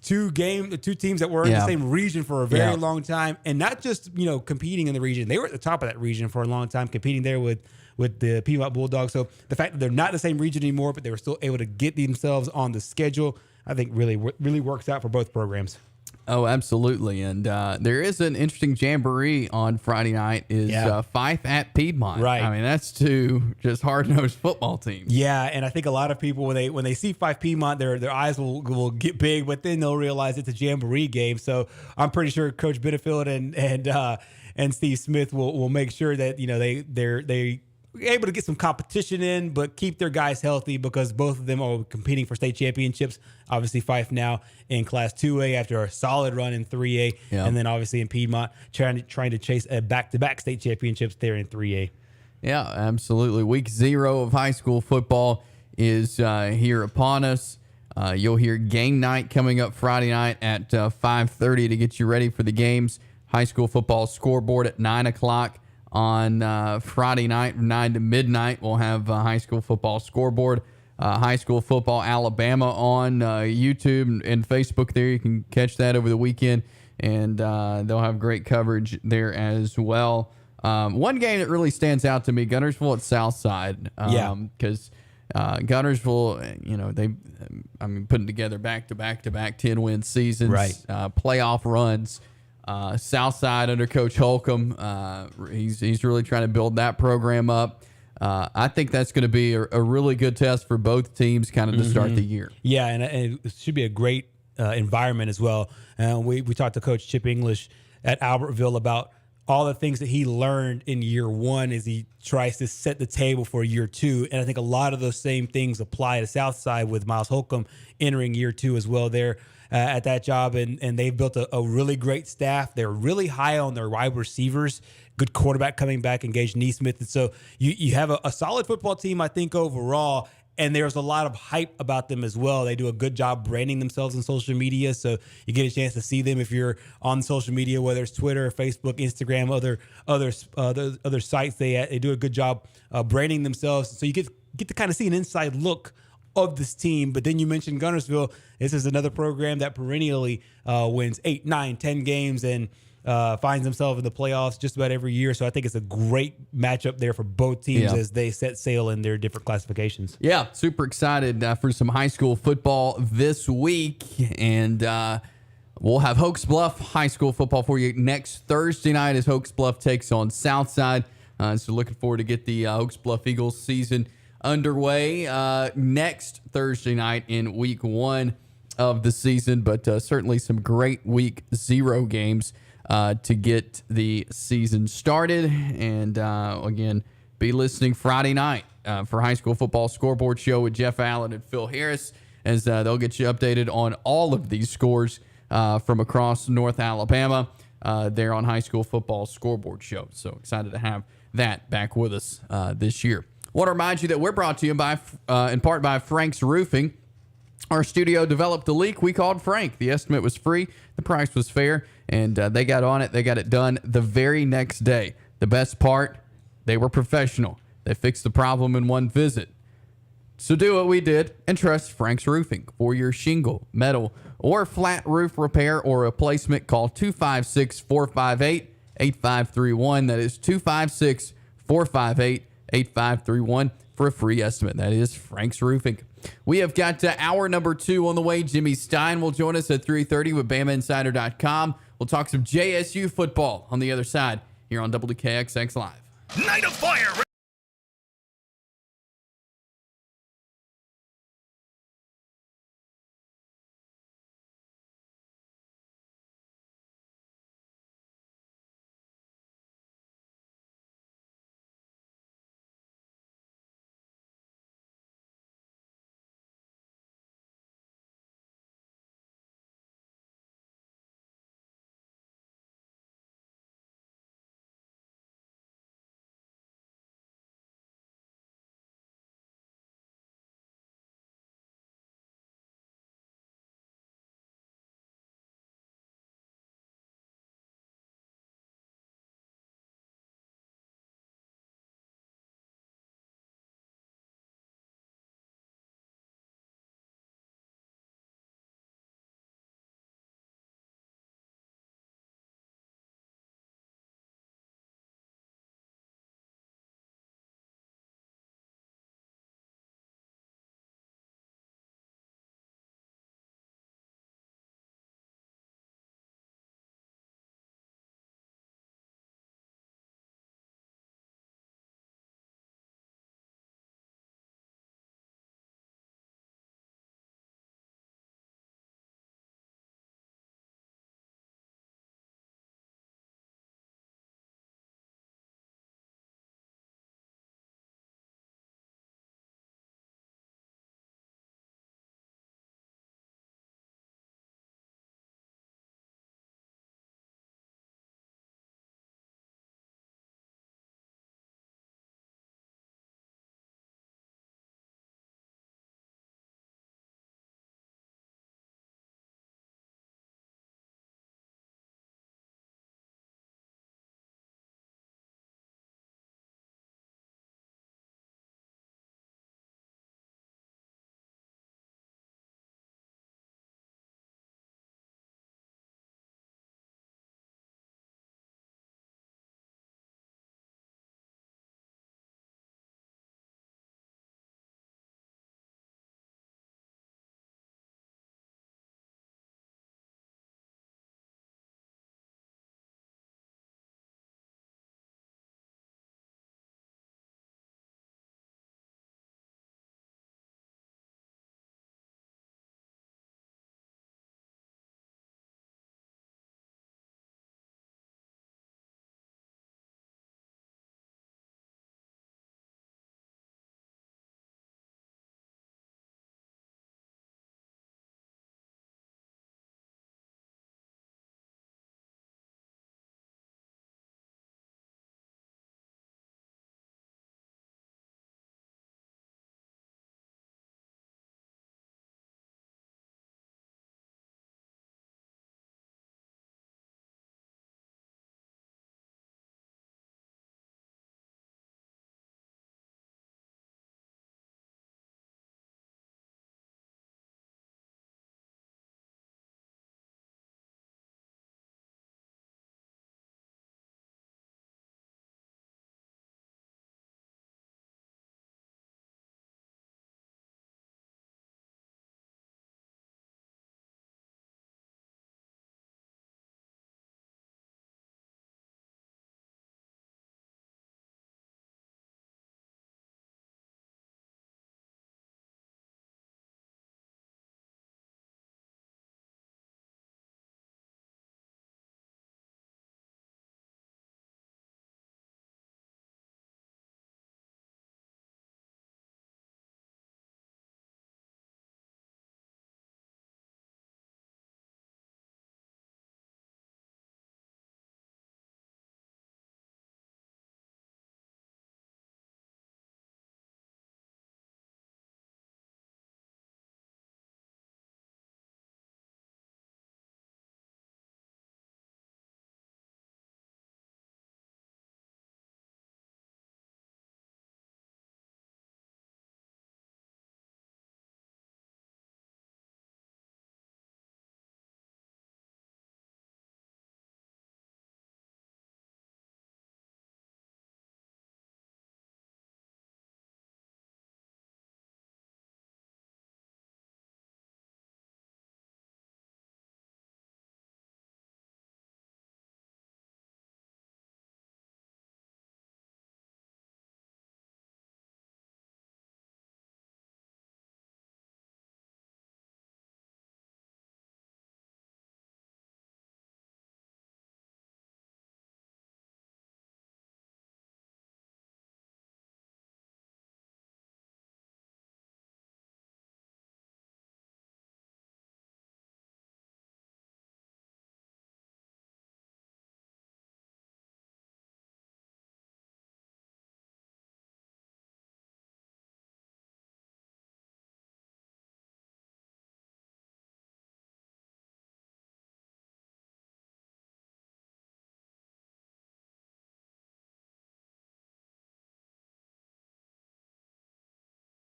two teams that were in the same region for a very long time, and not just competing in the region. They were at the top of that region for a long time, competing there with the Piedmont Bulldogs. So the fact that they're not the same region anymore, but they were still able to get themselves on the schedule, I think really works out for both programs. Oh, absolutely. And there is an interesting jamboree on Friday night is Fife at Piedmont. Right. I mean, that's two just hard-nosed football teams. Yeah, and I think a lot of people, when they see Fife Piedmont, their eyes will get big, but then they'll realize it's a jamboree game. So I'm pretty sure Coach Benefield and Steve Smith will make sure that they're able to get some competition in, but keep their guys healthy, because both of them are competing for state championships. Obviously, Fife now in Class 2A after a solid run in 3A, and then obviously in Piedmont trying to chase a back-to-back state championships there in 3A. Yeah, absolutely. Week 0 of high school football is here upon us. You'll hear game night coming up Friday night at 5:30 to get you ready for the games. High school football scoreboard at 9 o'clock. On Friday night, 9 to midnight, we'll have high school football scoreboard. High school football Alabama on YouTube and Facebook there. You can catch that over the weekend, and they'll have great coverage there as well. One game that really stands out to me, Guntersville at Southside. Because Guntersville, putting together back-to-back 10-win seasons, playoff runs. Southside under Coach Holcomb, he's really trying to build that program up. I think that's going to be a really good test for both teams kind of to start the year. Yeah, and it should be a great environment as well. We talked to Coach Chip English at Albertville about all the things that he learned in year 1 as he tries to set the table for year 2. And I think a lot of those same things apply to Southside with Miles Holcomb entering year 2 as well there. At that job, and they've built a really great staff. They're really high on their wide receivers. Good quarterback coming back, engaged Neesmith. And so you have a solid football team, I think, overall, and there's a lot of hype about them as well. They do a good job branding themselves on social media, so you get a chance to see them if you're on social media, whether it's Twitter, Facebook, Instagram, other sites. They do a good job branding themselves, so you get to kind of see an inside look of this team. But then you mentioned Guntersville. This is another program that perennially wins 8, 9, 10 games and finds themselves in the playoffs just about every year. So I think it's a great matchup there for both teams as they set sail in their different classifications. Yeah, super excited for some high school football this week. And we'll have Hoax Bluff high school football for you next Thursday night as Hoax Bluff takes on Southside. So looking forward to get the Hoax Bluff Eagles season underway next Thursday night in week 1 of the season, but certainly some great week 0 games to get the season started. And again, be listening Friday night for High School Football Scoreboard Show with Jeff Allen and Phil Harris, as they'll get you updated on all of these scores from across North Alabama there on High School Football Scoreboard Show. So excited to have that back with us this year. Want to remind you that we're brought to you in part by Frank's Roofing. Our studio developed a leak. We called Frank. The estimate was free. The price was fair, and they got on it. They got it done the very next day. The best part, they were professional. They fixed the problem in one visit. So do what we did and trust Frank's Roofing for your shingle, metal, or flat roof repair or replacement. Call 256-458-8531. That is 256-458-8531 for a free estimate. That is Frank's Roofing. We have got hour number 2 on the way. Jimmy Stein will join us at 3:30 with BamaInsider.com. We'll talk some JSU football on the other side here on WKXX Live. Night of Fire.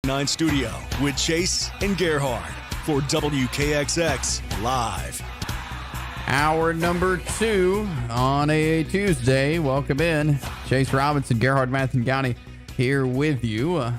9 studio with Chase and Gerhard for WKXX Live. Hour number 2 on a Tuesday. Welcome in. Chase Robinson, Gerhard Mathangani here with you.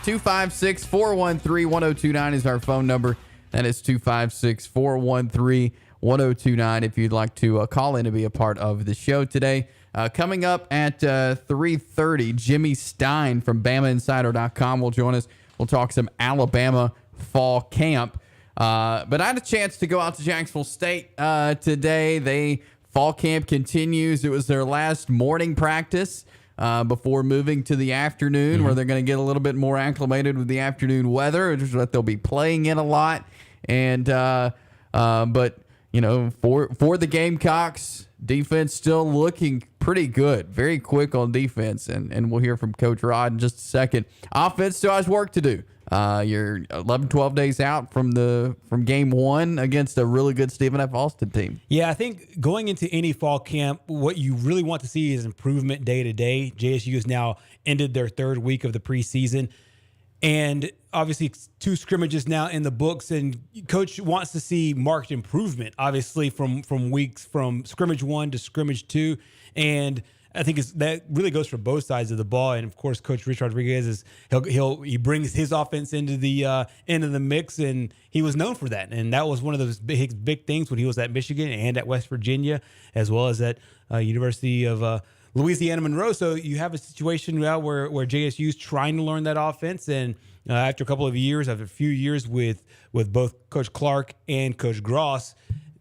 256-413-1029 is our phone number. That is 256-413-1029 if you'd like to call in and be a part of the show today. Coming up at 3:30, Jimmy Stein from BamaInsider.com will join us. We'll talk some Alabama fall camp. But I had a chance to go out to Jacksonville State today. Fall camp continues. It was their last morning practice before moving to the afternoon, where they're going to get a little bit more acclimated with the afternoon weather, which is what they'll be playing in a lot. And but you know, for the Gamecocks, defense still looking pretty good, very quick on defense, and we'll hear from Coach Rod in just a second. Offense still has work to do. You're 11, 12 days out from game 1 against a really good Stephen F. Austin team. Yeah, I think going into any fall camp, what you really want to see is improvement day to day. JSU has now ended their 3rd week of the preseason, and obviously 2 scrimmages now in the books, and Coach wants to see marked improvement, obviously from scrimmage 1 to scrimmage 2, and I think that really goes for both sides of the ball. And of course, Coach Rich Rodriguez he brings his offense into the mix, and he was known for that. And that was one of those big things when he was at Michigan and at West Virginia, as well as at University of Louisiana Monroe. So you have a situation now where JSU is trying to learn that offense, and after a few years with both Coach Clark and Coach Gross,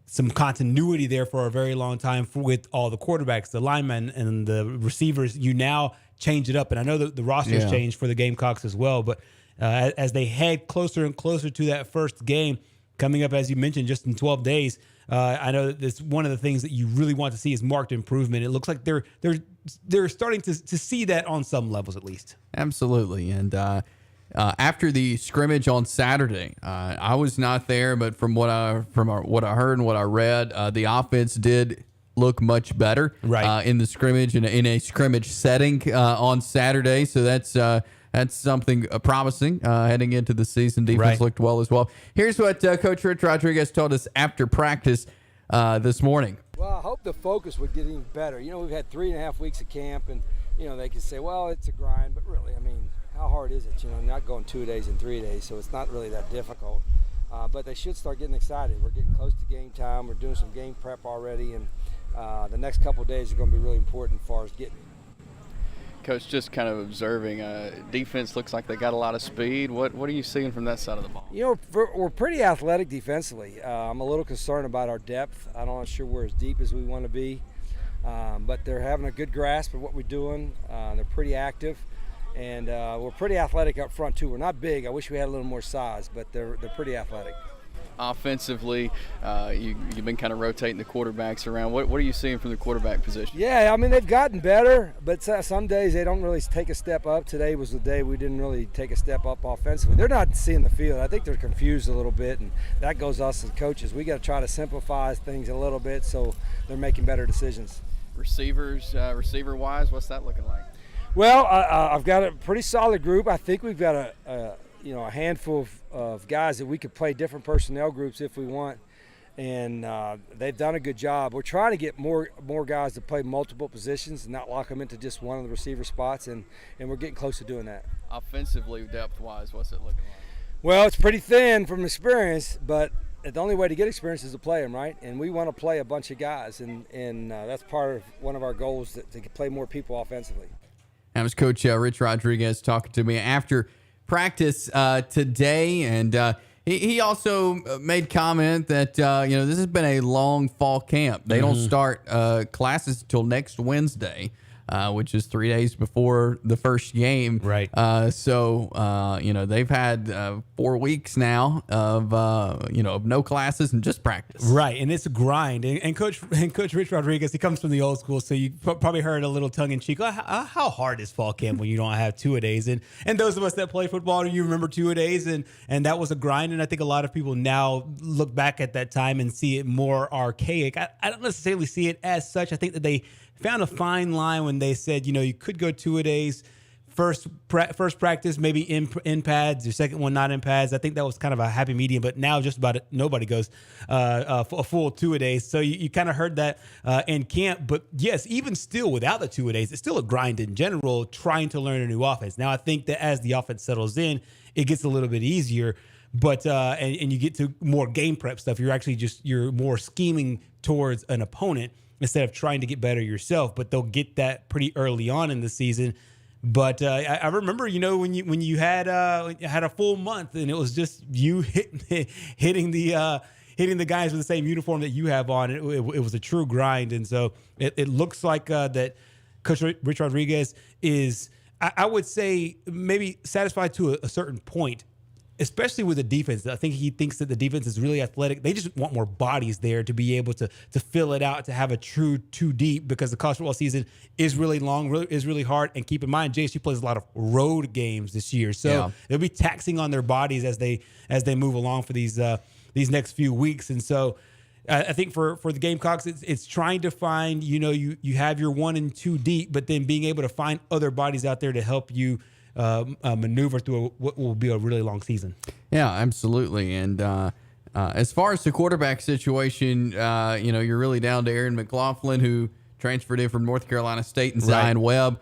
some continuity there for a very long time with all the quarterbacks, the linemen, and the receivers. You now change it up. And I know that the roster's changed for the Gamecocks as well. But as they head closer and closer to that first game coming up, as you mentioned, just in 12 days, I know that it's one of the things that you really want to see is marked improvement. It looks like they're starting to see that on some levels at least. Absolutely. And after the scrimmage on Saturday, I was not there, but from what I heard and what I read, the offense did look much better in the scrimmage and in a scrimmage setting on Saturday. So that's something promising heading into the season. Defense looked well as well. Here's what Coach Rich Rodriguez told us after practice this morning. Well, I hope the focus would get even better. You know, we've had 3.5 weeks of camp, and you know they can say, well, it's a grind, but really, I mean, how hard is it? You know, not going 2 days and 3 days, so it's not really that difficult. But they should start getting excited. We're getting close to game time. We're doing some game prep already, and the next couple of days are going to be really important as far as getting. Coach, just kind of observing, defense looks like they got a lot of speed. What are you seeing from that side of the ball? You know, we're pretty athletic defensively. I'm a little concerned about our depth. I'm not sure we're as deep as we want to be, but they're having a good grasp of what we're doing. They're pretty active. And we're pretty athletic up front, too. We're not big. I wish we had a little more size, but they're pretty athletic. Offensively, you've been kind of rotating the quarterbacks around. What are you seeing from the quarterback position? Yeah, I mean, they've gotten better, but some days they don't really take a step up. Today was the day we didn't really take a step up offensively. They're not seeing the field. I think they're confused a little bit, and that goes us as coaches. We got to try to simplify things a little bit so they're making better decisions. Receiver-wise, what's that looking like? Well, I've got a pretty solid group. I think we've got a handful of guys that we could play different personnel groups if we want, and they've done a good job. We're trying to get more guys to play multiple positions and not lock them into just one of the receiver spots, and we're getting close to doing that. Offensively, depth-wise, what's it looking like? Well, it's pretty thin from experience, but the only way to get experience is to play them, right? And we want to play a bunch of guys, and that's part of one of our goals, to play more people offensively. That was Coach Rich Rodriguez talking to me after practice today, and he also made comment that this has been a long fall camp. They don't start classes until next Wednesday, which is 3 days before the first game. Right. So they've had 4 weeks now of no classes and just practice. Right, and it's a grind. And Coach Rich Rodriguez, he comes from the old school, so you probably heard a little tongue in cheek. How hard is fall camp when you don't have 2 a days? And those of us that play football, you remember 2 a days, and that was a grind. And I think a lot of people now look back at that time and see it more archaic. I don't necessarily see it as such. I think that they found a fine line when they said, you could go 2 a days first practice maybe in pads, your second one not in pads. I think that was kind of a happy medium, but now just about nobody goes a full 2-a-days. So you kind of heard that in camp. But yes, even still without the 2-a-days, it's still a grind in general trying to learn a new offense. Now I think that as the offense settles in, it gets a little bit easier. But and you get to more game prep stuff. You're more scheming towards an opponent instead of trying to get better yourself. But they'll get that pretty early on in the season. But I remember, when you had a full month and it was just you hitting the guys with the same uniform that you have on. It was a true grind, and so it looks like that Coach Rich Rodriguez is, I would say, maybe satisfied to a certain point. Especially with the defense. I think he thinks that the defense is really athletic. They just want more bodies there to be able to fill it out, to have a true 2 deep, because the college football season is really long, is really hard. And keep in mind, JSU plays a lot of road games this year. So they'll be taxing on their bodies as they move along for these next few weeks. And so I think for the Gamecocks, it's trying to find, you have your 1 and 2 deep, but then being able to find other bodies out there to help you maneuver through what will be a really long season. Yeah, absolutely. And as far as the quarterback situation, you're really down to Aaron McLaughlin, who transferred in from North Carolina State, and Zion Webb.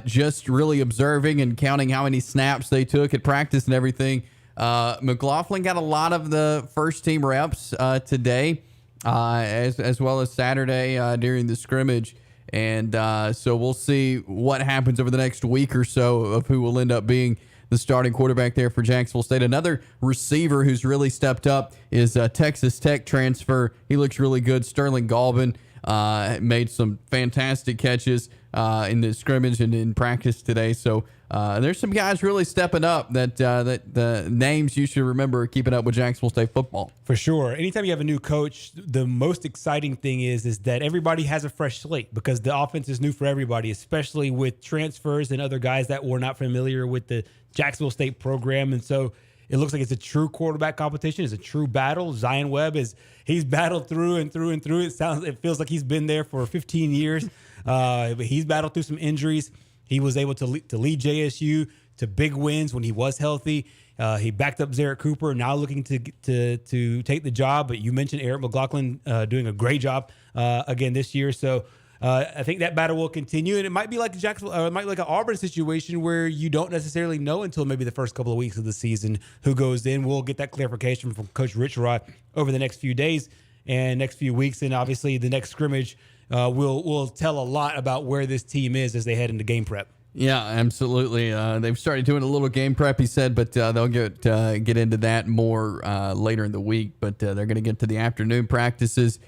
Just really observing and counting how many snaps they took at practice and everything. McLaughlin got a lot of the first team reps today, as well as Saturday during the scrimmage. And so we'll see what happens over the next week or so of who will end up being the starting quarterback there for Jacksonville State. Another receiver who's really stepped up is Texas Tech transfer. He looks really good. Sterling Galvin made some fantastic catches in the scrimmage and in practice today. So there's some guys really stepping up that the names you should remember keeping up with Jacksonville State football. For sure. Anytime you have a new coach, the most exciting thing is that everybody has a fresh slate, because the offense is new for everybody, especially with transfers and other guys that were not familiar with the Jacksonville State program. And so it looks like it's a true quarterback competition. It's a true battle. Zion Webb he's battled through and through and through. It feels like he's been there for 15 years. But he's battled through some injuries. He was able to lead JSU to big wins when he was healthy. He backed up Zarek Cooper, now looking to take the job. But you mentioned Eric McLaughlin doing a great job again this year. So I think that battle will continue, and it might be like Jacksonville, it might be like an Auburn situation where you don't necessarily know until maybe the first couple of weeks of the season who goes in. We'll get that clarification from Coach Rich Rod over the next few days and next few weeks, and obviously the next scrimmage will tell a lot about where this team is as they head into game prep. Yeah, absolutely. They've started doing a little game prep, he said, but they'll get into that more later in the week. But they're going to get to the afternoon practices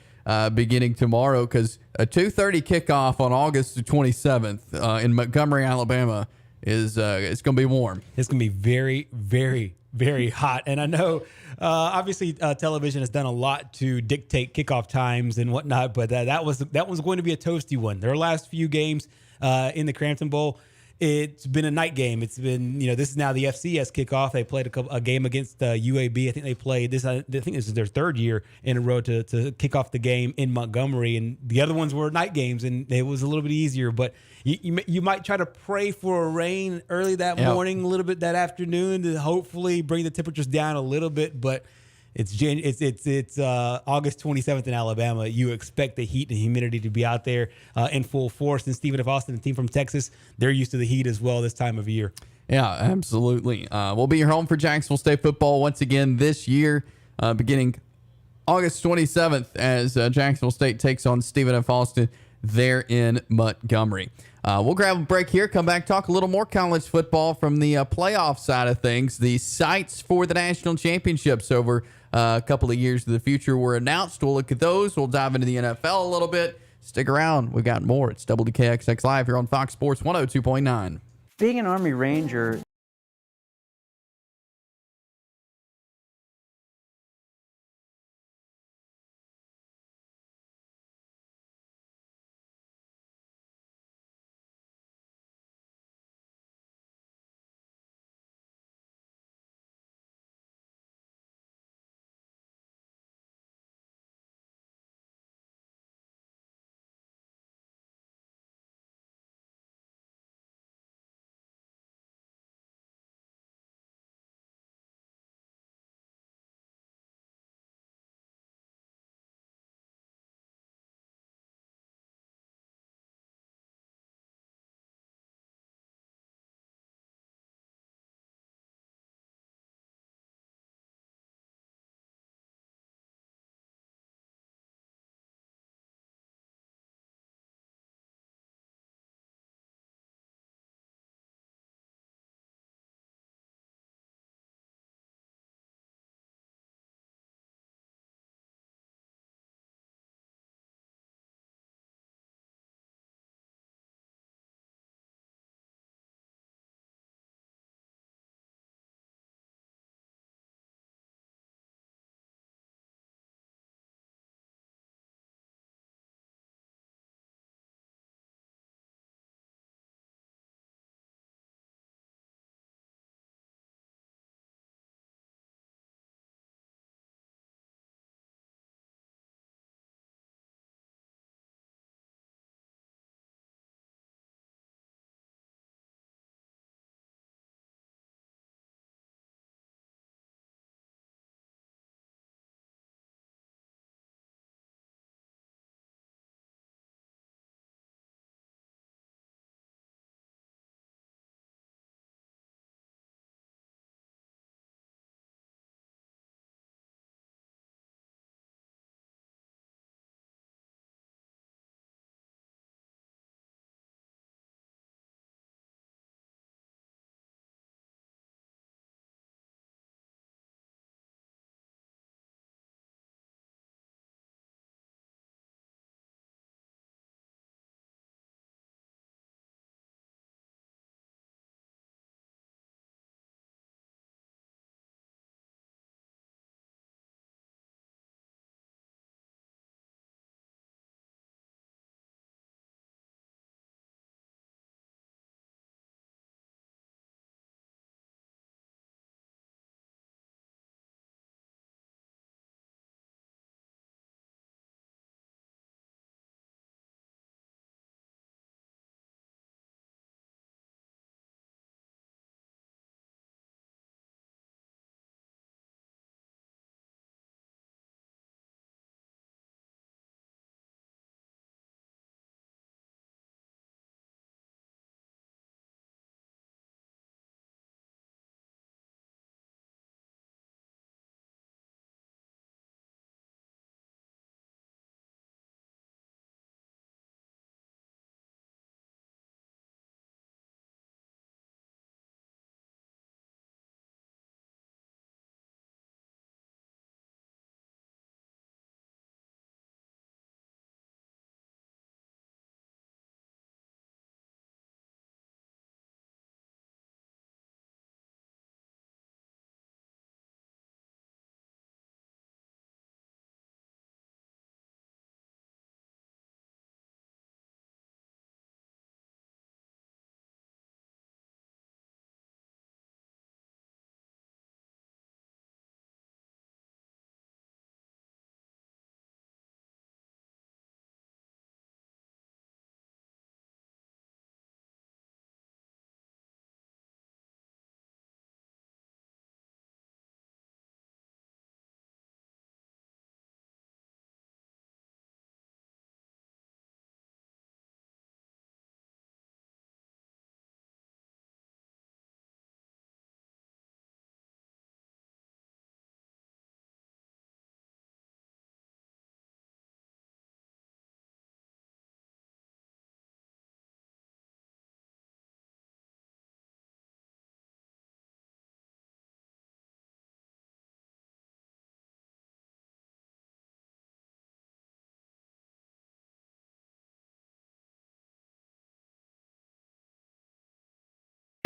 beginning tomorrow, because a 2:30 kickoff on August the 27th in Montgomery, Alabama is it's going to be warm. It's going to be very, very, very hot. And I know, obviously, television has done a lot to dictate kickoff times and whatnot, but that was going to be a toasty one. Their last few games in the Crampton Bowl, it's been a night game. It's been, this is now the FCS kickoff. They played a game against UAB. I think they played this. I think this is their third year in a row to kick off the game in Montgomery, and the other ones were night games, and it was a little bit easier. But you might try to pray for a rain early that morning, a little bit that afternoon, to hopefully bring the temperatures down a little bit. But it's August 27th in Alabama. You expect the heat and humidity to be out there in full force. And Stephen F. Austin, the team from Texas, they're used to the heat as well this time of year. Yeah, absolutely. We'll be your home for Jacksonville State football once again this year, beginning August 27th, as Jacksonville State takes on Stephen F. Austin there in Montgomery. We'll grab a break here, come back, talk a little more college football from the playoff side of things. The sites for the national championships over a couple of years in the future were announced. We'll look at those. We'll dive into the NFL a little bit. Stick around. We've got more. It's WKXX Live here on Fox Sports 102.9. Being an Army Ranger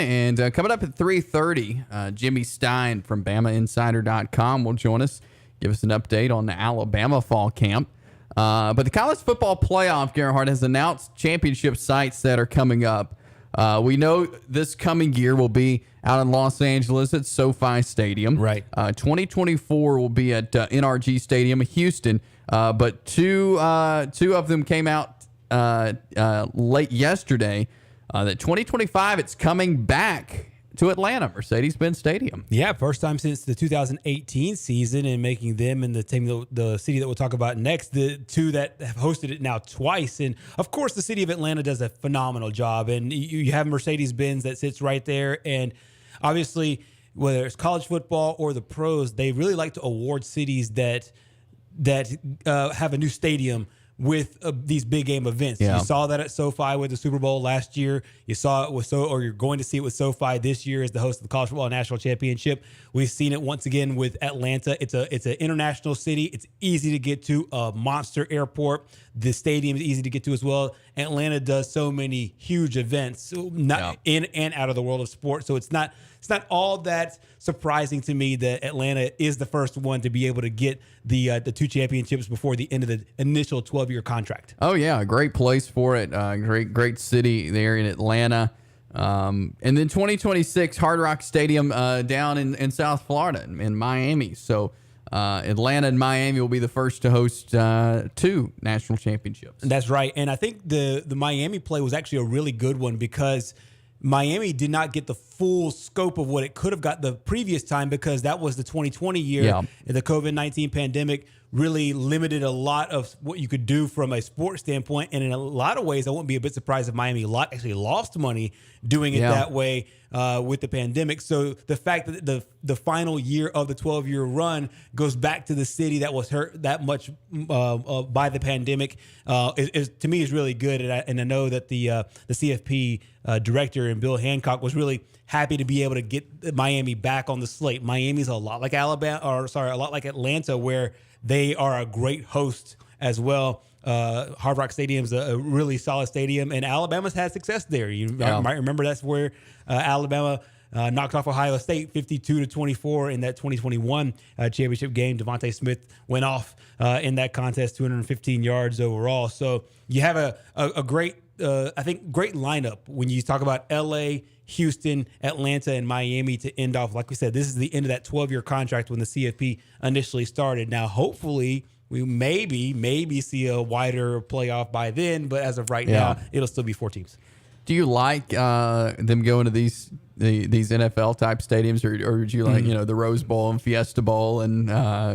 And coming up at 3:30, Jimmy Stein from BamaInsider.com will join us, give us an update on the Alabama fall camp. But the college football playoff, Gerhard, has announced championship sites that are coming up. We know this coming year will be out in Los Angeles at SoFi Stadium. Right. 2024 will be at NRG Stadium in Houston. But two of them came out late yesterday. That 2025, it's coming back to Atlanta, Mercedes-Benz Stadium. Yeah, first time since the 2018 season, and making them and the team, the city that we'll talk about next, the two that have hosted it now twice. And of course, the city of Atlanta does a phenomenal job. And you have Mercedes-Benz that sits right there. And obviously, whether it's college football or the pros, they really like to award cities that have a new stadium with these big game events. Yeah. You saw that at SoFi with the Super Bowl last year. You saw it with you're going to see it with SoFi this year as the host of the College Football National Championship. We've seen it once again with Atlanta. It's an international city. It's easy to get to, a monster airport. The stadium is easy to get to as well. Atlanta does so many huge events, in and out of the world of sports. So it's not all that surprising to me that Atlanta is the first one to be able to get the two championships before the end of the initial 12-year contract. Oh yeah, great place for it. Great city there in Atlanta. And then 2026 Hard Rock Stadium down in South Florida, in Miami. So Atlanta and Miami will be the first to host two national championships. That's right. And I think the Miami play was actually a really good one because Miami did not get the full scope of what it could have got the previous time, because that was the 2020 year. Yeah. And the COVID-19 pandemic really limited a lot of what you could do from a sports standpoint. And in a lot of ways, I wouldn't be a bit surprised if Miami actually lost money doing it that way with the pandemic. So the fact that the final year of the 12-year run goes back to the city that was hurt that much by the pandemic is to me is really good. And I know that the CFP director and Bill Hancock was really happy to be able to get Miami back on the slate. Miami's a lot like a lot like Atlanta, where they are a great host as well. Hard Rock Stadium's a really solid stadium, and Alabama's had success there. You might remember that's where Alabama knocked off Ohio State 52-24 in that 2021 championship game. Devontae Smith went off in that contest, 215 yards overall. So you have a great, I think, great lineup when you talk about L.A., Houston, Atlanta, and Miami to end off. Like we said, this is the end of that 12-year contract when the CFP initially started. Now, hopefully, we maybe see a wider playoff by then, but as of right now, it'll still be 4 teams. Do you like them going to these NFL type stadiums, or would you like the Rose Bowl and Fiesta Bowl and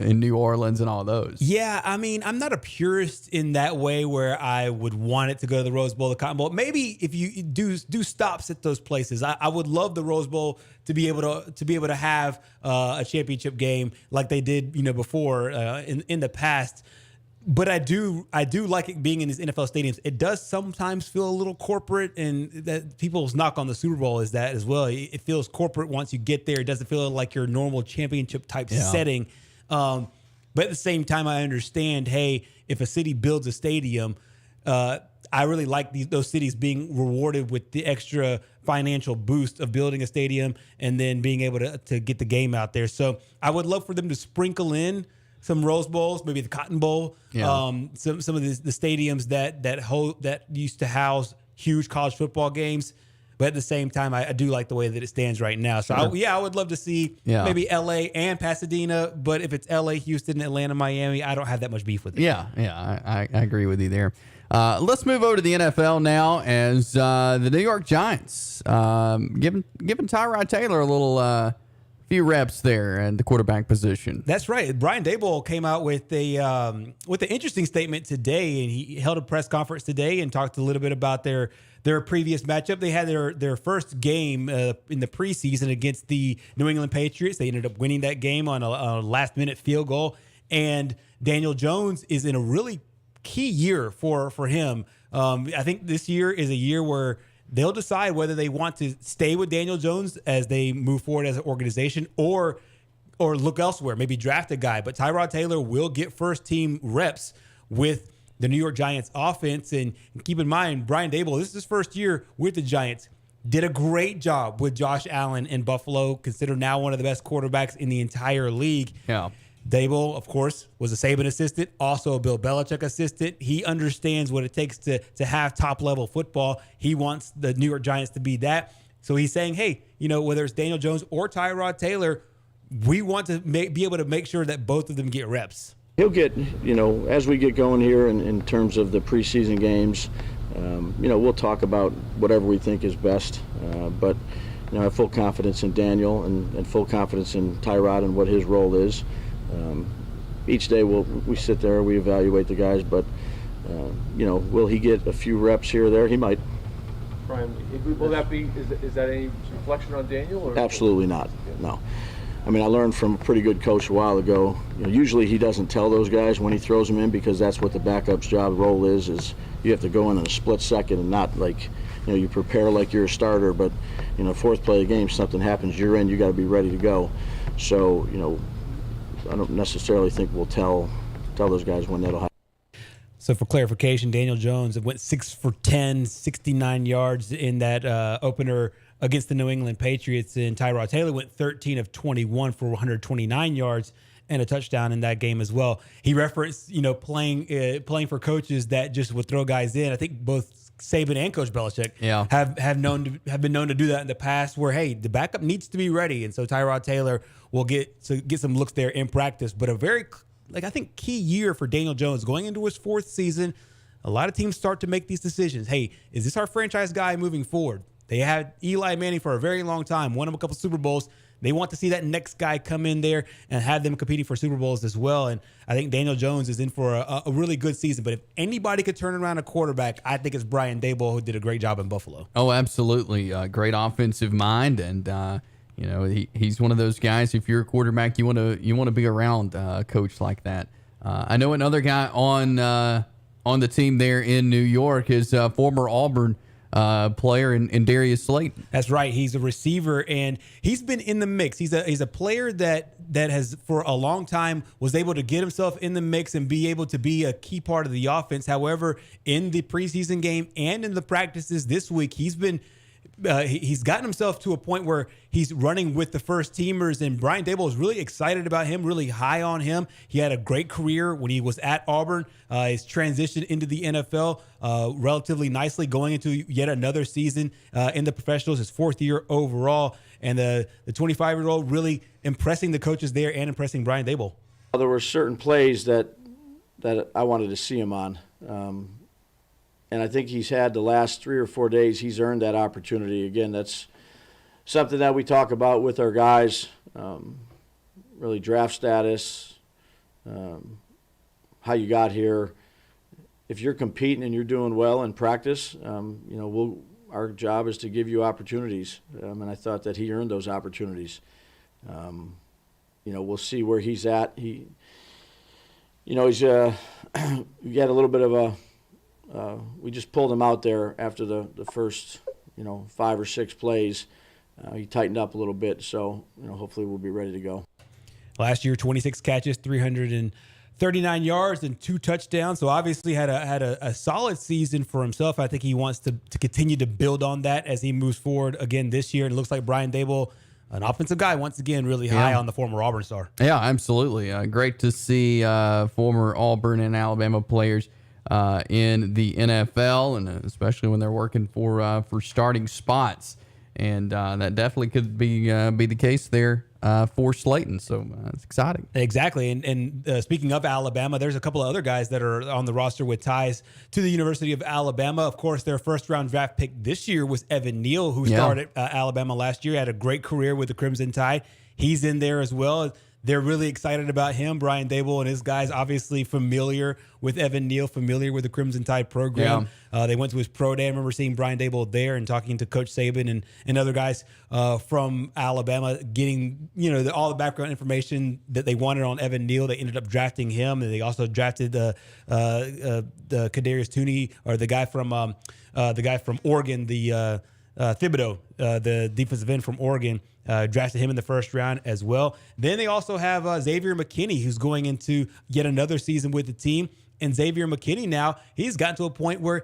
in New Orleans and all those? Yeah, I mean, I'm not a purist in that way where I would want it to go to the Rose Bowl, the Cotton Bowl. Maybe if you do stops at those places, I would love the Rose Bowl to be able to have a championship game like they did before in the past. But I do like it being in these NFL stadiums. It does sometimes feel a little corporate, and that people's knock on the Super Bowl is that as well. It feels corporate once you get there. It doesn't feel like your normal championship type setting. But at the same time, I understand, hey, if a city builds a stadium, I really like those cities being rewarded with the extra financial boost of building a stadium and then being able to get the game out there. So I would love for them to sprinkle in some Rose Bowls, maybe the Cotton Bowl, some of the stadiums that used to house huge college football games. But at the same time, I do like the way that it stands right now. So I would love to see maybe LA and Pasadena. But if it's LA, Houston, Atlanta, Miami, I don't have that much beef with it. I agree with you there. Let's move over to the NFL now, as the New York Giants giving Tyrod Taylor a little few reps there in the quarterback position. That's right. Brian Daboll came out with an interesting statement today, and he held a press conference today and talked a little bit about their previous matchup. They had their first game in the preseason against the New England Patriots. They ended up winning that game on a last-minute field goal, and Daniel Jones is in a really key year for him. I think this year is a year where they'll decide whether they want to stay with Daniel Jones as they move forward as an organization or look elsewhere, maybe draft a guy. But Tyrod Taylor will get first-team reps with the New York Giants offense. And keep in mind, Brian Daboll, this is his first year with the Giants. did a great job with Josh Allen in Buffalo, considered now one of the best quarterbacks in the entire league. Yeah. Dable, of course, was a Saban assistant, also a Bill Belichick assistant. He understands what it takes to have top-level football. He wants the New York Giants to be that. So he's saying, hey, whether it's Daniel Jones or Tyrod Taylor, we want to be able to make sure that both of them get reps. He'll get, as we get going here in terms of the preseason games, we'll talk about whatever we think is best. But I have full confidence in Daniel and full confidence in Tyrod and what his role is. Each day we sit there, we evaluate the guys, but, will he get a few reps here or there? He might. Brian, will that be, is that any reflection on Daniel? Or? Absolutely not, no. I learned from a pretty good coach a while ago, usually he doesn't tell those guys when he throws them in because that's what the backup's job role is you have to go in a split second and not like, you prepare like you're a starter, but, fourth play of the game, something happens, you're in, you got to be ready to go. So, I don't necessarily think we'll tell those guys when that'll happen. So for clarification, Daniel Jones went 6 for 10, 69 yards in that opener against the New England Patriots, and Tyrod Taylor went 13 of 21 for 129 yards and a touchdown in that game as well. He referenced, playing for coaches that just would throw guys in. I think both Saban and Coach Belichick have been known to do that in the past, where hey, the backup needs to be ready, and so Tyrod Taylor will get some looks there in practice. But a very I think key year for Daniel Jones going into his 4th season. A lot of teams start to make these decisions. Hey, is this our franchise guy moving forward? They had Eli Manning for a very long time, won him a couple Super Bowls. They want to see that next guy come in there and have them competing for Super Bowls as well. And I think Daniel Jones is in for a really good season. But if anybody could turn around a quarterback, I think it's Brian Dable, who did a great job in Buffalo. Oh, absolutely. Great offensive mind. And, he's one of those guys, if you're a quarterback, you want to be around a coach like that. I know another guy on the team there in New York is former Auburn player in Darius Slayton. That's right. He's a receiver, and he's been in the mix. He's a player that has for a long time was able to get himself in the mix and be able to be a key part of the offense. However, in the preseason game and in the practices this week, he's gotten himself to a point where he's running with the first teamers, and Brian Dable is really excited about him, really high on him. He had a great career when he was at Auburn. He's transitioned into the NFL relatively nicely, going into yet another season in the professionals, his 4th year overall, and the 25-year-old really impressing the coaches there and impressing Brian Dable. There were certain plays that I wanted to see him on. And I think he's had the last 3 or 4 days, he's earned that opportunity. Again, that's something that we talk about with our guys, really draft status, how you got here. If you're competing and you're doing well in practice, our job is to give you opportunities. And I thought that he earned those opportunities. We'll see where he's at. He's he had a little bit of a, we just pulled him out there after the first, 5 or 6 plays. He tightened up a little bit, so hopefully we'll be ready to go. Last year, 26 catches, 339 yards, and 2 touchdowns. So obviously had a solid season for himself. I think he wants to continue to build on that as he moves forward again this year. And it looks like Brian Dable, an offensive guy, once again, really high on the former Auburn star. Yeah, absolutely. Great to see former Auburn and Alabama players in the NFL, and especially when they're working for starting spots, and that definitely could be the case there for Slayton. So it's exciting. Exactly. And speaking of Alabama, there's a couple of other guys that are on the roster with ties to the University of Alabama. Of course, their first-round draft pick this year was Evan Neal, who started Alabama last year, had a great career with the Crimson Tide. He's in there as well. They're really excited about him. Brian Dable and his guys obviously familiar with Evan Neal, familiar with the Crimson Tide program. They went to his pro day. I remember seeing Brian Dable there and talking to Coach Saban and other guys from Alabama, getting all the background information that they wanted on Evan Neal. They ended up drafting him, and they also drafted the Kadarius Toney, or the guy from Oregon, the Thibodeau, the defensive end from Oregon. Drafted him in the first round as well. Then they also have Xavier McKinney, who's going into yet another season with the team. And Xavier McKinney now, he's gotten to a point where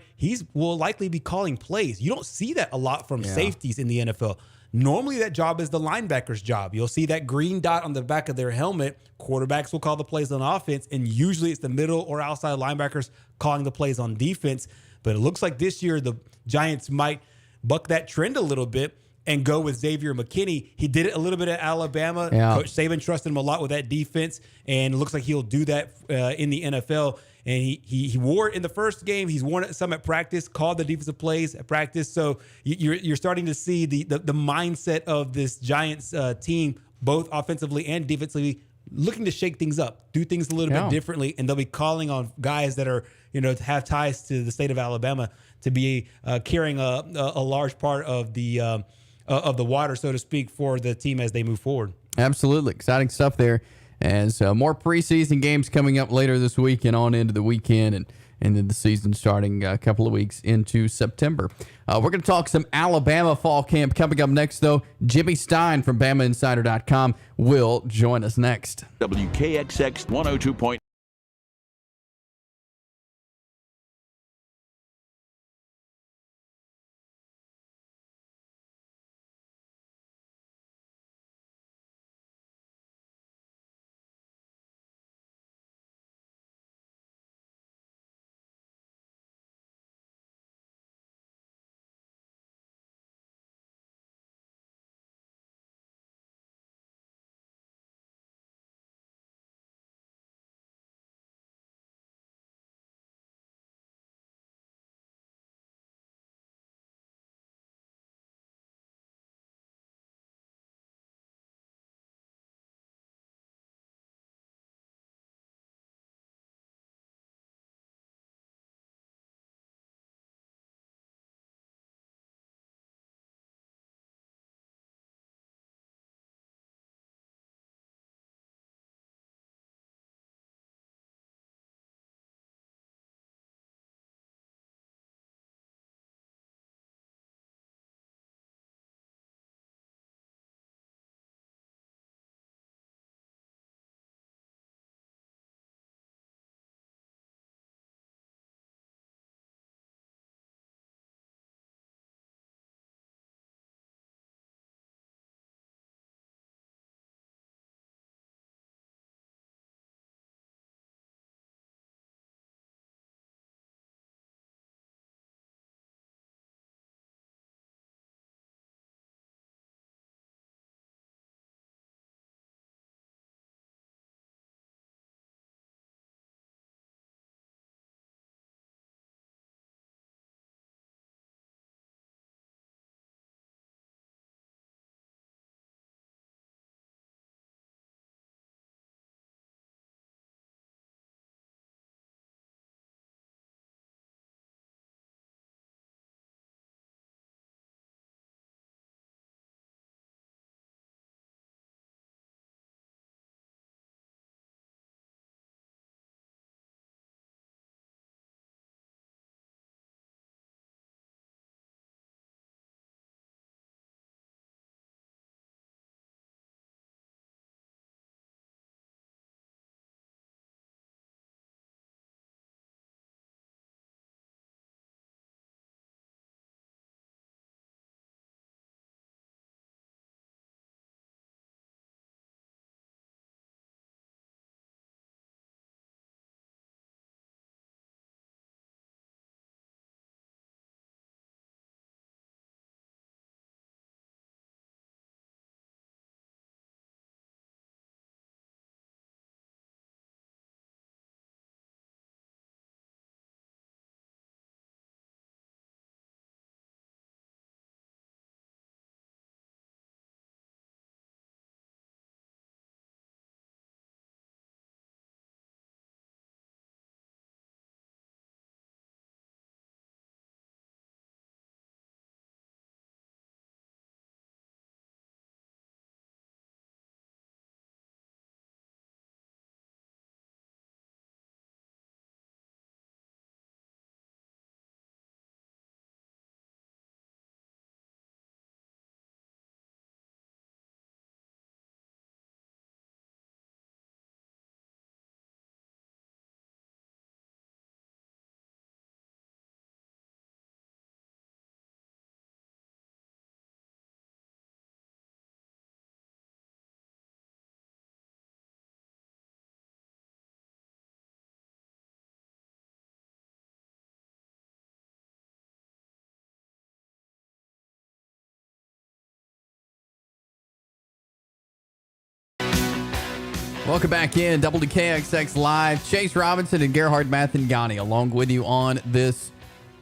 will likely be calling plays. You don't see that a lot from safeties in the NFL. Normally, that job is the linebacker's job. You'll see that green dot on the back of their helmet. Quarterbacks will call the plays on offense, and usually it's the middle or outside linebackers calling the plays on defense. But it looks like this year the Giants might buck that trend a little bit and go with Xavier McKinney. He did it a little bit at Alabama. Coach Saban trusted him a lot with that defense, and it looks like he'll do that in the NFL. And he wore it in the first game. He's worn it some at practice, called the defensive plays at practice. So you're starting to see the mindset of this Giants team, both offensively and defensively, looking to shake things up, do things a little bit differently, and they'll be calling on guys that are, to have ties to the state of Alabama to be carrying a large part of the water, so to speak, for the team as they move forward. Absolutely. Exciting stuff there. As more preseason games coming up later this week and on into the weekend, and then the season starting a couple of weeks into September. We're going to talk some Alabama fall camp coming up next, though. Jimmy Stein from BamaInsider.com will join us next. WKXX 102. Welcome back in WKXX Live. Chase Robinson and Gerhard Mathangani along with you on this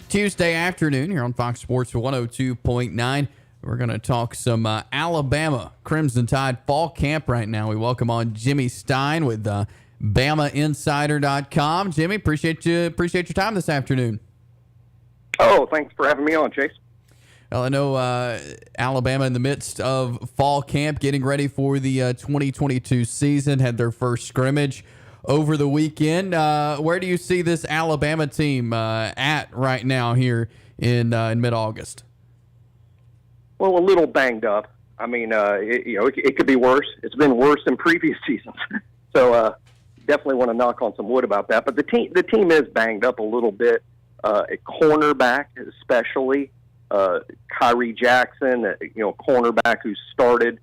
Tuesday afternoon here on Fox Sports 102.9. We're going to talk some Alabama Crimson Tide fall camp right now. We welcome on Jimmy Stein with BamaInsider.com. Jimmy, appreciate your time this afternoon. Oh, thanks for having me on, Chase. Well, I know Alabama in the midst of fall camp, getting ready for the 2022 season, had their first scrimmage over the weekend. Where do you see this Alabama team at right now here in mid-August? Well, a little banged up. I mean, it could be worse. It's been worse in previous seasons. So definitely want to knock on some wood about that. But the team is banged up a little bit. At cornerback especially. Kyrie Jackson, cornerback who started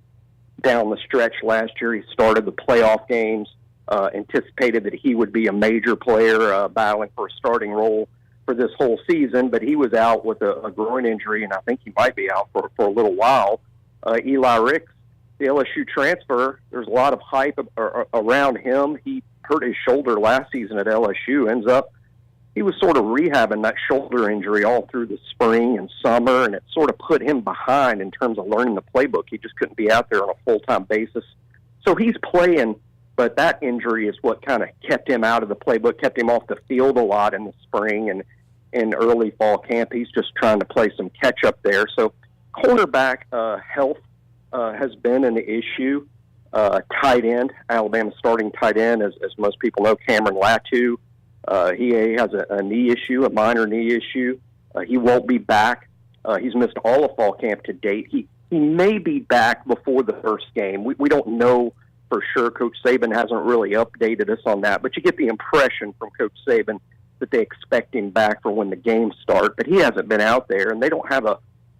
down the stretch last year. He started the playoff games, anticipated that he would be a major player battling for a starting role for this whole season, but he was out with a groin injury, and I think he might be out for a little while. Eli Ricks, the LSU transfer, there's a lot of hype around him. He hurt his shoulder last season at LSU, ends up he was sort of rehabbing that shoulder injury all through the spring and summer, and it sort of put him behind in terms of learning the playbook. He just couldn't be out there on a full-time basis. So he's playing, but that injury is what kind of kept him out of the playbook, kept him off the field a lot in the spring and in early fall camp. He's just trying to play some catch-up there. So cornerback health has been an issue. Tight end, Alabama starting tight end, as most people know, Cameron Latu. He has a knee issue, a minor knee issue. He won't be back. He's missed all of fall camp to date. He may be back before the first game. We don't know for sure. Coach Saban hasn't really updated us on that, but you get the impression from Coach Saban that they expect him back for when the games start. But he hasn't been out there, and they don't have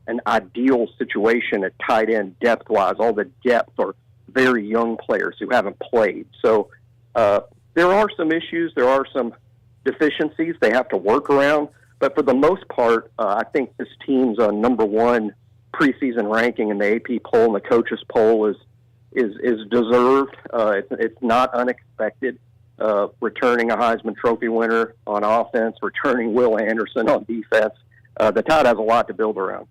an ideal situation at tight end depth-wise. All the depth are very young players who haven't played. So there are some issues. There are some deficiencies they have to work around, but for the most part, I think this team's number one preseason ranking in the AP poll and the coaches poll is deserved. It's not unexpected. Returning a Heisman Trophy winner on offense, returning Will Anderson on defense. The Tide has a lot to build around.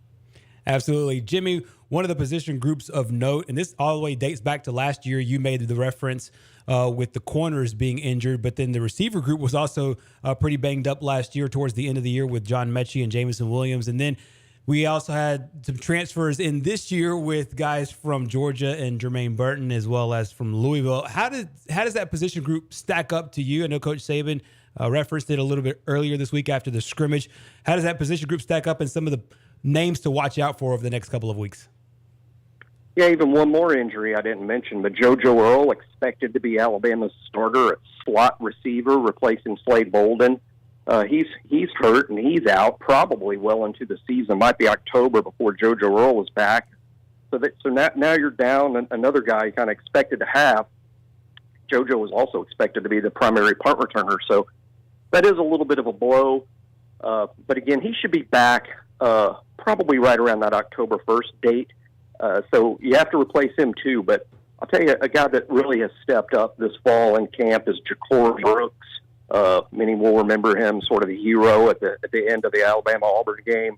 Absolutely. Jimmy, one of the position groups of note, and this all the way dates back to last year, you made the reference with the corners being injured, but then the receiver group was also pretty banged up last year towards the end of the year with John Mechie and Jamison Williams. And then we also had some transfers in this year with guys from Georgia and Jermaine Burton, as well as from Louisville. How does that position group stack up to you? I know Coach Saban referenced it a little bit earlier this week after the scrimmage. How does that position group stack up and some of the names to watch out for over the next couple of weeks? Yeah, even one more injury I didn't mention, but JoJo Earle expected to be Alabama's starter at slot receiver, replacing Slade Bolden. He's hurt and he's out probably well into the season. Might be October before JoJo Earle is back. So now you're down another guy you kind of expected to have. JoJo was also expected to be the primary punt returner, so that is a little bit of a blow. But again, he should be back probably right around that October 1st date. So you have to replace him too. But I'll tell you, a guy that really has stepped up this fall in camp is Ja'Cory Brooks. Many will remember him sort of the hero at the end of the Alabama-Auburn game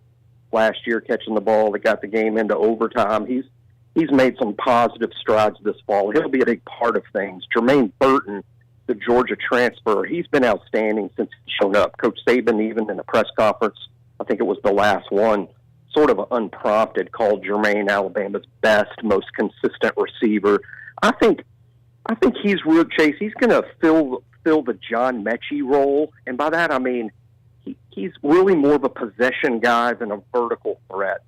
last year, catching the ball that got the game into overtime. He's made some positive strides this fall. He'll be a big part of things. Jermaine Burton, the Georgia transfer, he's been outstanding since he's shown up. Coach Saban, even in the press conference, I think it was the last one, sort of unprompted, called Jermaine Alabama's best, most consistent receiver. I think he's real, Chase. He's going to fill the John Mechie role, and by that I mean he's really more of a possession guy than a vertical threat.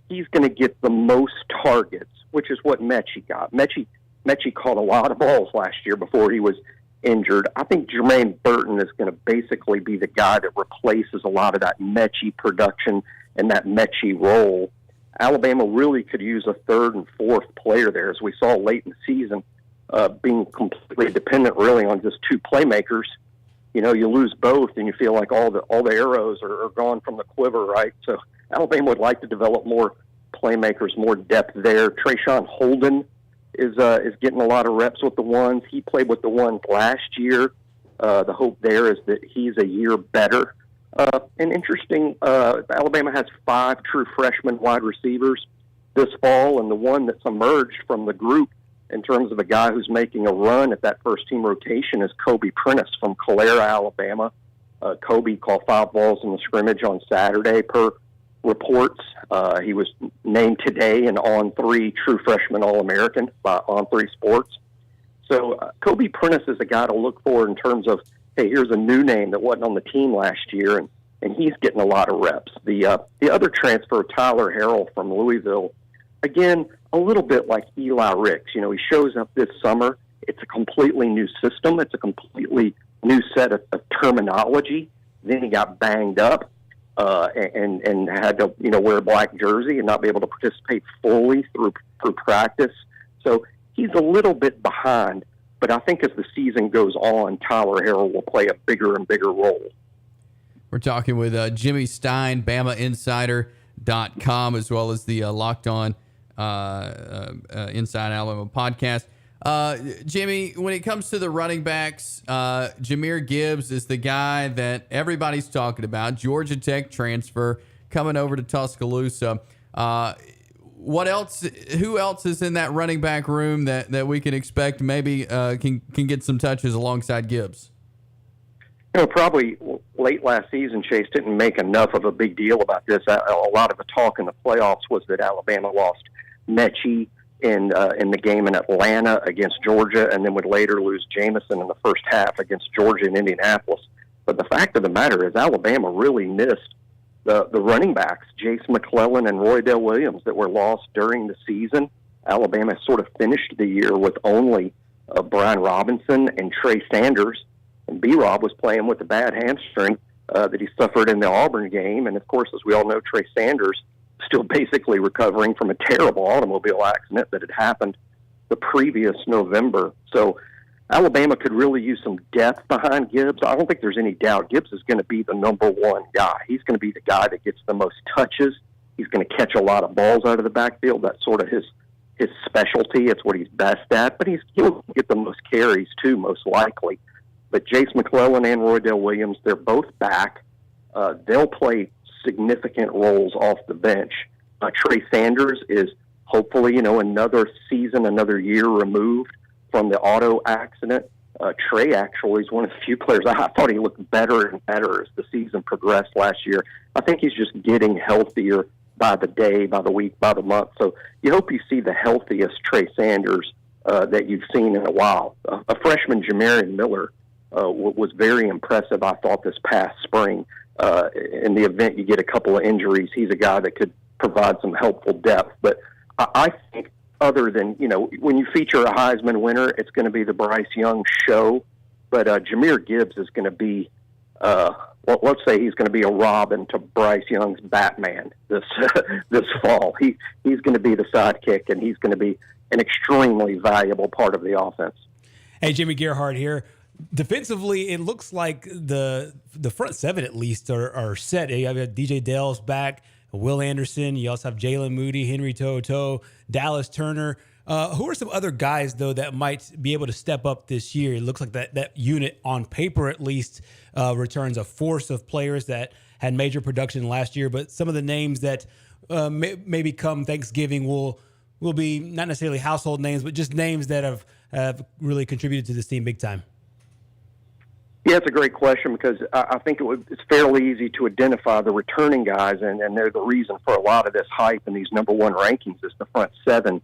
He's going to get the most targets, which is what Mechie got. Mechie caught a lot of balls last year before he was injured. I think Jermaine Burton is going to basically be the guy that replaces a lot of that Mechie production and that Mechie role. Alabama really could use a third and fourth player there, as we saw late in the season, being completely dependent really on just two playmakers. You know, you lose both and you feel like all the arrows are gone from the quiver, right? So Alabama would like to develop more playmakers, more depth there. Trayshawn Holden is getting a lot of reps with the ones. He played with the ones last year. The hope there is that he's a year better. And interesting, Alabama has 5 true freshman wide receivers this fall, and the one that's emerged from the group in terms of a guy who's making a run at that first-team rotation is Kobe Prentice from Calera, Alabama. Kobe caught 5 balls in the scrimmage on Saturday per reports. He was named today an On3 true freshman All-American by On3 Sports. So Kobe Prentice is a guy to look for in terms of, hey, here's a new name that wasn't on the team last year, and he's getting a lot of reps. The other transfer, Tyler Harrell from Louisville, again, a little bit like Eli Ricks. You know, he shows up this summer. It's a completely new system. It's a completely new set of terminology. Then he got banged up and had to, wear a black jersey and not be able to participate fully through practice. So he's a little bit behind, but I think as the season goes on, Tyler Harrell will play a bigger and bigger role. We're talking with Jimmy Stein, BamaInsider.com, as well as the Locked On Inside Alabama podcast. Jimmy, when it comes to the running backs, Jahmyr Gibbs is the guy that everybody's talking about. Georgia Tech transfer coming over to Tuscaloosa. What else? Who else is in that running back room that we can expect maybe can get some touches alongside Gibbs? Probably late last season, Chase didn't make enough of a big deal about this. A lot of the talk in the playoffs was that Alabama lost Mechie in the game in Atlanta against Georgia, and then would later lose Jamison in the first half against Georgia in Indianapolis. But the fact of the matter is Alabama really missed the running backs, Jace McClellan and Roydell Williams, that were lost during the season. Alabama sort of finished the year with only Brian Robinson and Trey Sanders, and B-Rob was playing with a bad hamstring that he suffered in the Auburn game. And, of course, as we all know, Trey Sanders still basically recovering from a terrible automobile accident that had happened the previous November. So Alabama could really use some depth behind Gibbs. I don't think there's any doubt Gibbs is going to be the number one guy. He's going to be the guy that gets the most touches. He's going to catch a lot of balls out of the backfield. That's sort of his specialty. It's what he's best at. But he'll get the most carries, too, most likely. But Jace McClellan and Roydell Williams, they're both back. They'll play significant roles off the bench. Trey Sanders is hopefully, another season, another year removed from the auto accident. Trey actually is one of the few players. I thought he looked better and better as the season progressed last year. I think he's just getting healthier by the day, by the week, by the month. So you hope you see the healthiest Trey Sanders that you've seen in a while. A freshman, Jamarian Miller, was very impressive, I thought, this past spring. In the event you get a couple of injuries, he's a guy that could provide some helpful depth. But I think other than, when you feature a Heisman winner, it's going to be the Bryce Young show. But Jahmyr Gibbs is going to be, let's say he's going to be a Robin to Bryce Young's Batman this fall. He's going to be the sidekick, and he's going to be an extremely valuable part of the offense. Hey, Jimmy, Gerhard here. Defensively, it looks like the front seven at least are set. You have DJ Dale's back, Will Anderson. You also have Jalen Moody, Henry To'oTo'o, Dallas Turner. Who are some other guys, though, that might be able to step up this year? It looks like that unit, on paper at least, returns a force of players that had major production last year. But some of the names that maybe come Thanksgiving will be not necessarily household names, but just names that have really contributed to this team big time. Yeah, it's a great question because I think it's fairly easy to identify the returning guys, and they're the reason for a lot of this hype and these number one rankings is the front seven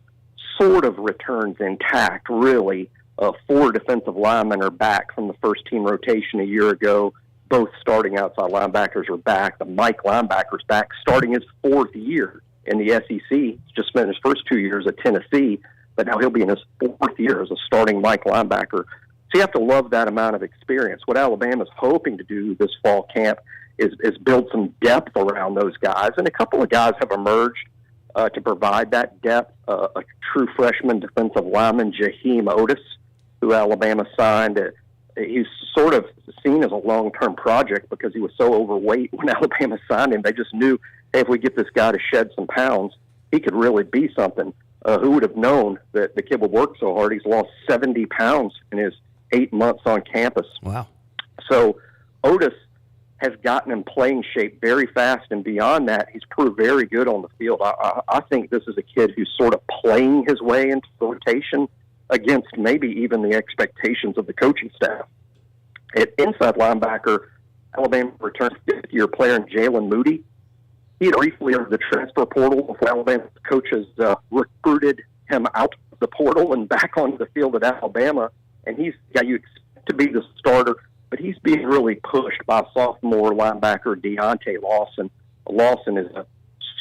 sort of returns intact, really. 4 defensive linemen are back from the first-team rotation a year ago. Both starting outside linebackers are back. The Mike linebacker's back, starting his 4th year in the SEC. He's just spent his first 2 years at Tennessee, but now he'll be in his 4th year as a starting Mike linebacker. So you have to love that amount of experience. What Alabama's hoping to do this fall camp is build some depth around those guys. And a couple of guys have emerged to provide that depth. A true freshman defensive lineman, Jaheim Otis, who Alabama signed. He's sort of seen as a long-term project because he was so overweight when Alabama signed him. They just knew, hey, if we get this guy to shed some pounds, he could really be something. Who would have known that the kid would work so hard? He's lost 70 pounds in his 8 months on campus. Wow. So Otis has gotten in playing shape very fast, and beyond that, he's proved very good on the field. I think this is a kid who's sort of playing his way into the rotation against maybe even the expectations of the coaching staff. At inside linebacker, Alabama returns fifth-year player Jalen Moody. He had briefly entered the transfer portal before Alabama's coaches recruited him out of the portal and back onto the field at Alabama. And he's got you expect to be the starter, but he's being really pushed by sophomore linebacker Deontay Lawson. Lawson is a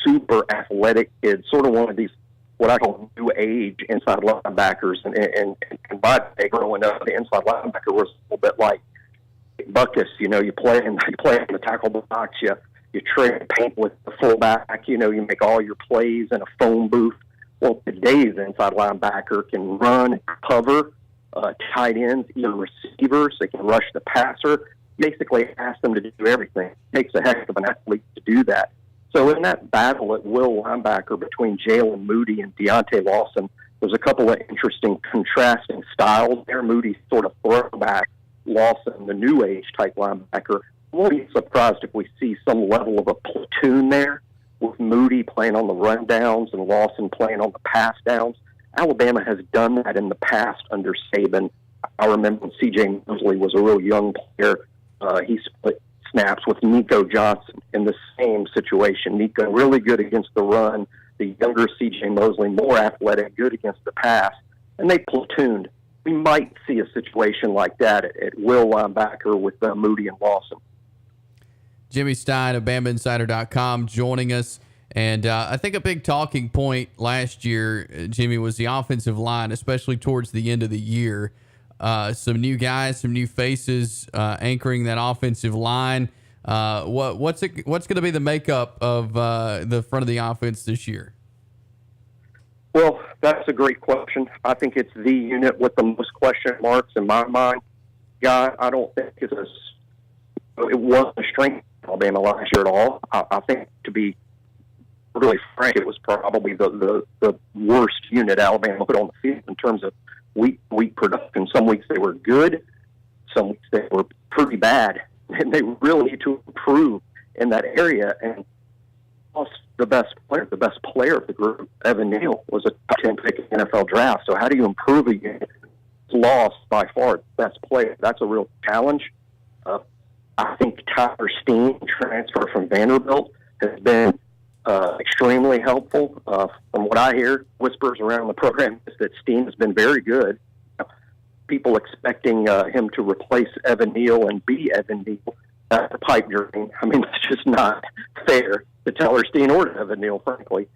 super athletic kid, sort of one of these what I call new age inside linebackers. And my day growing up, the inside linebacker was a little bit like Buckus. You play in the tackle box. You trade paint with the fullback. You make all your plays in a phone booth. Well, today's inside linebacker can run, cover, tight ends, even receivers. They can rush the passer. Basically, ask them to do everything. It takes a heck of an athlete to do that. So in that battle at will linebacker between Jalen Moody and Deontay Lawson, there's a couple of interesting contrasting styles there. Moody's sort of throwback, Lawson, the new age type linebacker. I won't be surprised if we see some level of a platoon there with Moody playing on the rundowns and Lawson playing on the pass downs. Alabama has done that in the past under Saban. I remember when C.J. Mosley was a real young player. He split snaps with Nico Johnson in the same situation. Nico really good against the run. The younger C.J. Mosley, more athletic, good against the pass. And they platooned. We might see a situation like that at will linebacker with Moody and Lawson. Jimmy Stein of BamaInsider.com joining us. And I think a big talking point last year, Jimmy, was the offensive line, especially towards the end of the year. Some new guys, some new faces anchoring that offensive line. What's going to be the makeup of the front of the offense this year? Well, that's a great question. I think it's the unit with the most question marks in my mind. Guy, I don't think it wasn't a strength of Alabama last year at all. I think, to be really frank, it was probably the worst unit Alabama put on the field in terms of week production. Some weeks they were good, some weeks they were pretty bad, and they really need to improve in that area. And lost the best player of the group, Evan Neal, was a top 10 pick in the NFL draft. So how do you improve a unit that's lost by far its best player? That's a real challenge. I think Tyler Steen, transfer from Vanderbilt, has been extremely helpful. From what I hear, whispers around the program is that Steen has been very good. People expecting him to replace Evan Neal and be Evan Neal, that's a pipe dream. I mean, that's just not fair to Tyler Steen or to Evan Neal, frankly.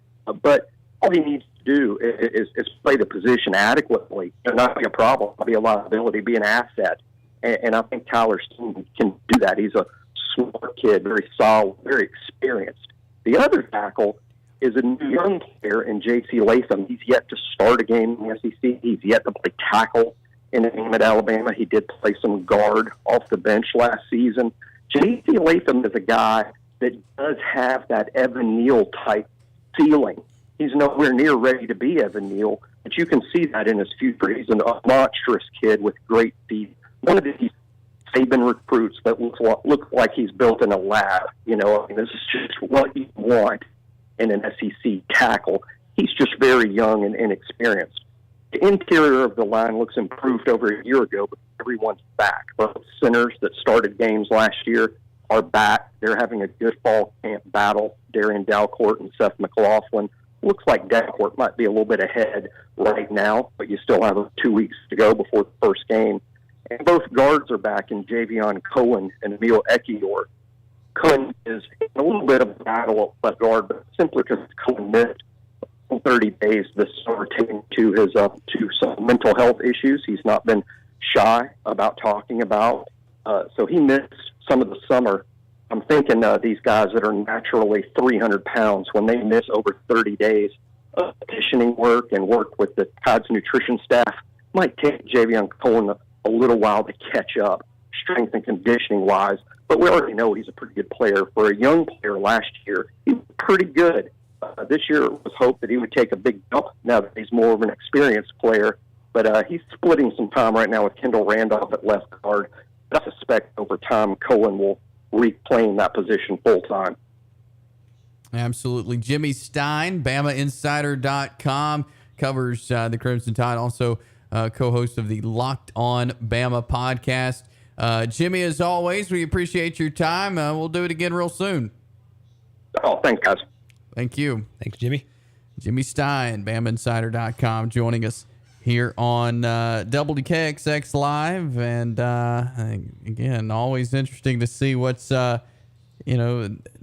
But all he needs to do is play the position adequately and not be a problem, be a liability, be an asset. And I think Tyler Steen can do that. He's a smart kid, very solid, very experienced. The other tackle is a new young player in J.C. Latham. He's yet to start a game in the SEC. He's yet to play tackle in a game at Alabama. He did play some guard off the bench last season. J.C. Latham is a guy that does have that Evan Neal type ceiling. He's nowhere near ready to be Evan Neal, but you can see that in his future. He's a monstrous kid with great feet. One of these Saban recruits that looks like he's built in a lab. This is just what you want in an SEC tackle. He's just very young and inexperienced. The interior of the line looks improved over a year ago, but everyone's back. Both centers that started games last year are back. They're having a good fall camp battle. Darian Dalcourt and Seth McLaughlin. Looks like Dalcourt might be a little bit ahead right now, but you still have 2 weeks to go before the first game. And both guards are back in Javion Cohen and Emil Ekiyor. Cohen is in a little bit of a battle at left guard, but simply because Cohen missed 30 days this summer taken to his to some mental health issues. He's not been shy about talking about. So he missed some of the summer. I'm thinking these guys that are naturally 300 pounds, when they miss over 30 days of conditioning work and work with the Tide's nutrition staff, might take Javion Cohen a little while to catch up, strength and conditioning wise. But we already know he's a pretty good player. For a young player last year, he was pretty good. This year it was hoped that he would take a big jump now that he's more of an experienced player. But he's splitting some time right now with Kendall Randolph at left guard. I suspect over time Cohen will reclaim that position full time. Absolutely. Jimmy Stein, BamaInsider.com, covers the Crimson Tide, also co-host of the Locked On Bama podcast. Jimmy, as always, we appreciate your time. We'll do it again real soon. Oh, thanks, guys. Thank you. Thanks, Jimmy. Jimmy Stein, BamaInsider.com, joining us here on WKXX Live. And again, always interesting to see what's,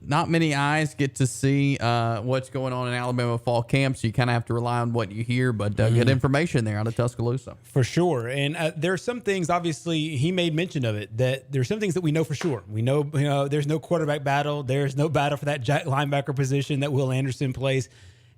not many eyes get to see what's going on in Alabama fall camp, so you kind of have to rely on what you hear, but good information there out of Tuscaloosa. For sure. And there are some things, obviously, he made mention of it, that there's some things that we know for sure. We know, there's no quarterback battle. There's no battle for that linebacker position that Will Anderson plays.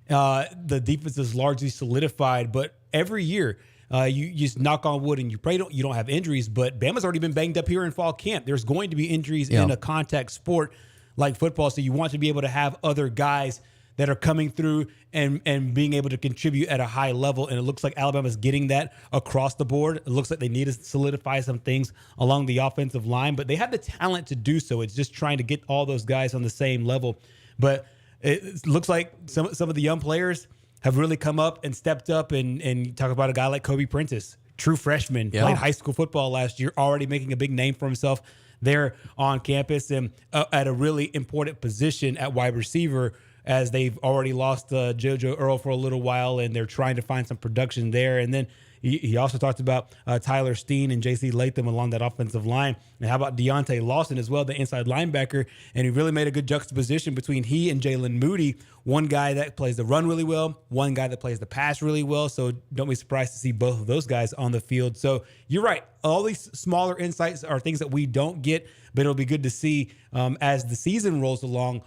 The defense is largely solidified, but every year, you just knock on wood and you pray you don't have injuries, but Bama's already been banged up here in fall camp. There's going to be injuries in a contact sport like football, so you want to be able to have other guys that are coming through and being able to contribute at a high level, and it looks like Alabama's getting that across the board. It looks like they need to solidify some things along the offensive line, but they have the talent to do so. It's just trying to get all those guys on the same level. But it looks like some of the young players have really come up and stepped up, and you talk about a guy like Kobe Prentice, true freshman, played high school football last year, already making a big name for himself there on campus and at a really important position at wide receiver, as they've already lost JoJo Earl for a little while, and they're trying to find some production there. And then he also talked about Tyler Steen and J.C. Latham along that offensive line. And how about Deontay Lawson as well, the inside linebacker? And he really made a good juxtaposition between he and Jalen Moody, one guy that plays the run really well, one guy that plays the pass really well. So don't be surprised to see both of those guys on the field. So you're right. All these smaller insights are things that we don't get, but it'll be good to see as the season rolls along,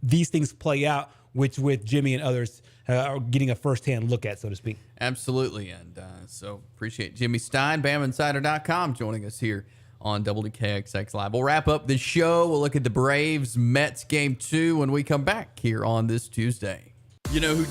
these things play out, which with Jimmy and others are getting a firsthand look at, so to speak. Absolutely. And so appreciate Jimmy Stein, BamaInsider.com, joining us here on WKXX Live. We'll wrap up the show. We'll look at the Braves-Mets Game 2 when we come back here on this Tuesday. You know who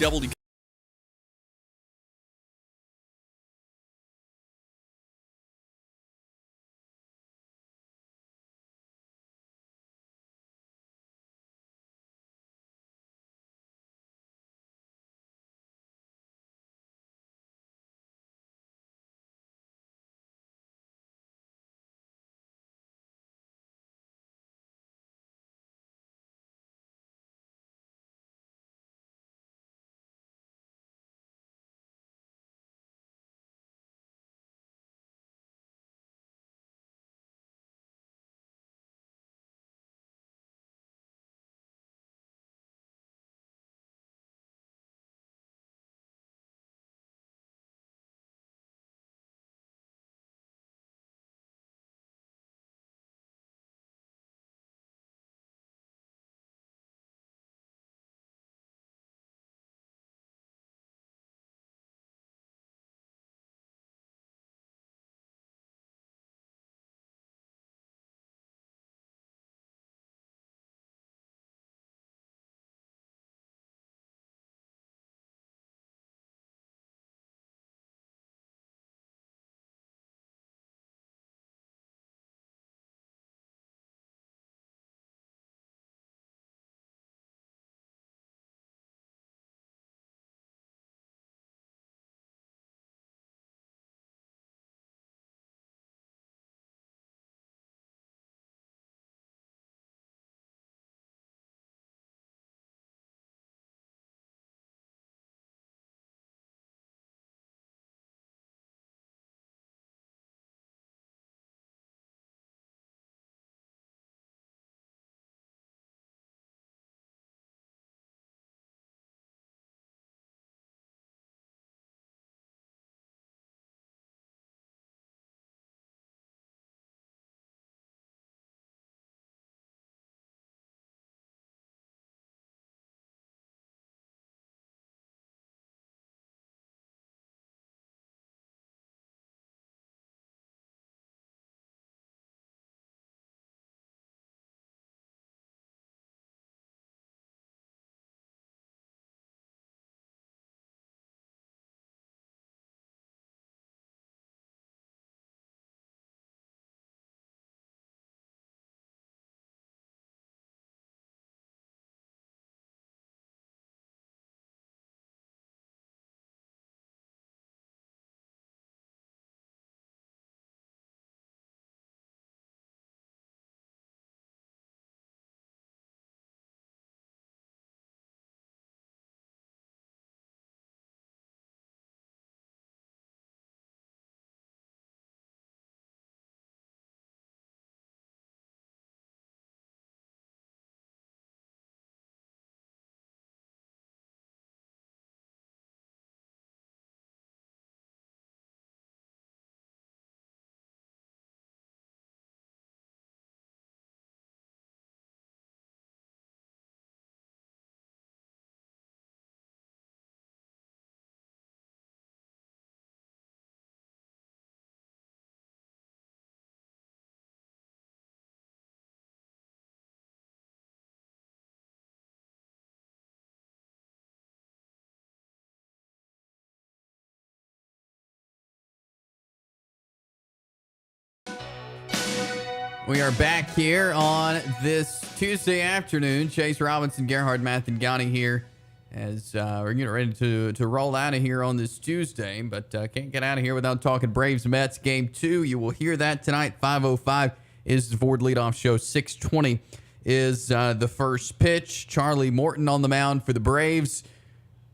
We are back here on this Tuesday afternoon. Chase Robinson, Gerhard, Mathangani here as we're getting ready to roll out of here on this Tuesday, but can't get out of here without talking Braves-Mets Game 2. You will hear that tonight. 5:05 is the Ford leadoff show. 6:20 is the first pitch. Charlie Morton on the mound for the Braves.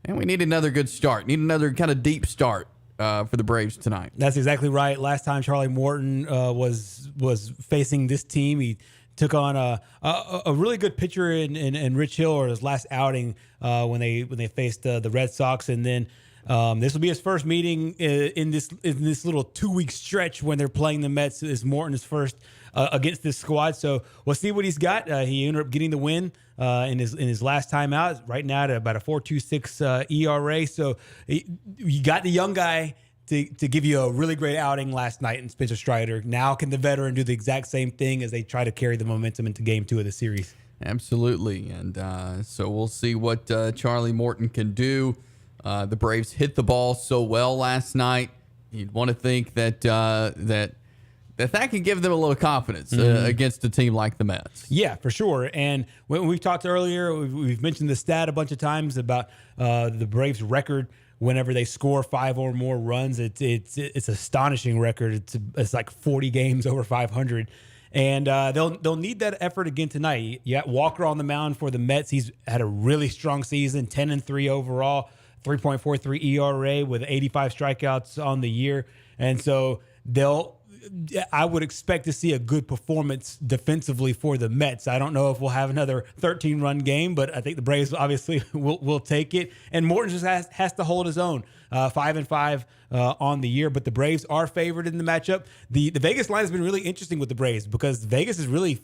And we need another good start. Need another kind of deep start for the Braves tonight. That's exactly right. Last time Charlie Morton was facing this team, he took on a really good pitcher in Rich Hill, or his last outing when they faced the Red Sox, and then this will be his first meeting in this little 2-week stretch when they're playing the Mets. Is Morton's first against this squad, so we'll see what he's got. He ended up getting the win in his last time out. Right now at about a 4.26 ERA. So you got the young guy to give you a really great outing last night in Spencer Strider. Now can the veteran do the exact same thing as they try to carry the momentum into Game 2 of the series? Absolutely, and so we'll see what Charlie Morton can do. The Braves hit the ball so well last night. You'd want to think that that can give them a little confidence against a team like the Mets. Yeah, for sure. And when we've talked earlier, we've mentioned the stat a bunch of times about the Braves' record whenever they score 5 or more runs. It's astonishing record. It's like 40 games over 500. And they'll need that effort again tonight. You got Walker on the mound for the Mets. He's had a really strong season, 10-3 overall, 3.43 ERA with 85 strikeouts on the year. And so I would expect to see a good performance defensively for the Mets. I don't know if we'll have another 13-run game, but I think the Braves obviously will take it. And Morton just has to hold his own. 5-5 on the year, but the Braves are favored in the matchup. The Vegas line has been really interesting with the Braves because Vegas has really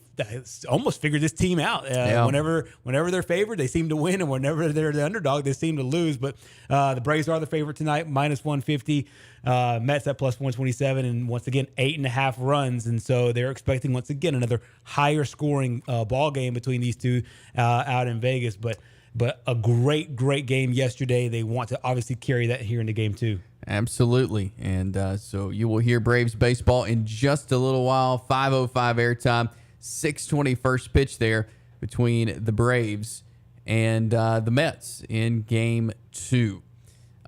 almost figured this team out. Whenever they're favored, they seem to win, and whenever they're the underdog, they seem to lose. But the Braves are the favorite tonight, -150. Mets at +127, and once again 8.5 runs, and so they're expecting once again another higher scoring ball game between these two out in Vegas. But a great game yesterday. They want to obviously carry that here into Game 2. Absolutely. And so you will hear Braves baseball in just a little while. 5:05 airtime, 6:20 first pitch there between the Braves and the Mets in Game 2.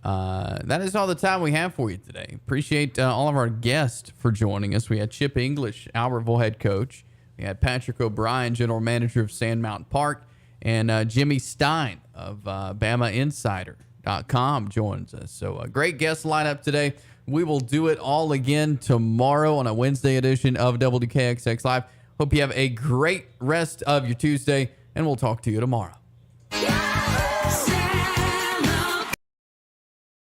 That is all the time we have for you today. Appreciate all of our guests for joining us. We had Chip English, Albertville head coach. We had Patrick O'Brien, general manager of Sand Mountain Park. And Jimmy Stein of BamaInsider.com joins us. So a great guest lineup today. We will do it all again tomorrow on a Wednesday edition of WKXX Live. Hope you have a great rest of your Tuesday, and we'll talk to you tomorrow.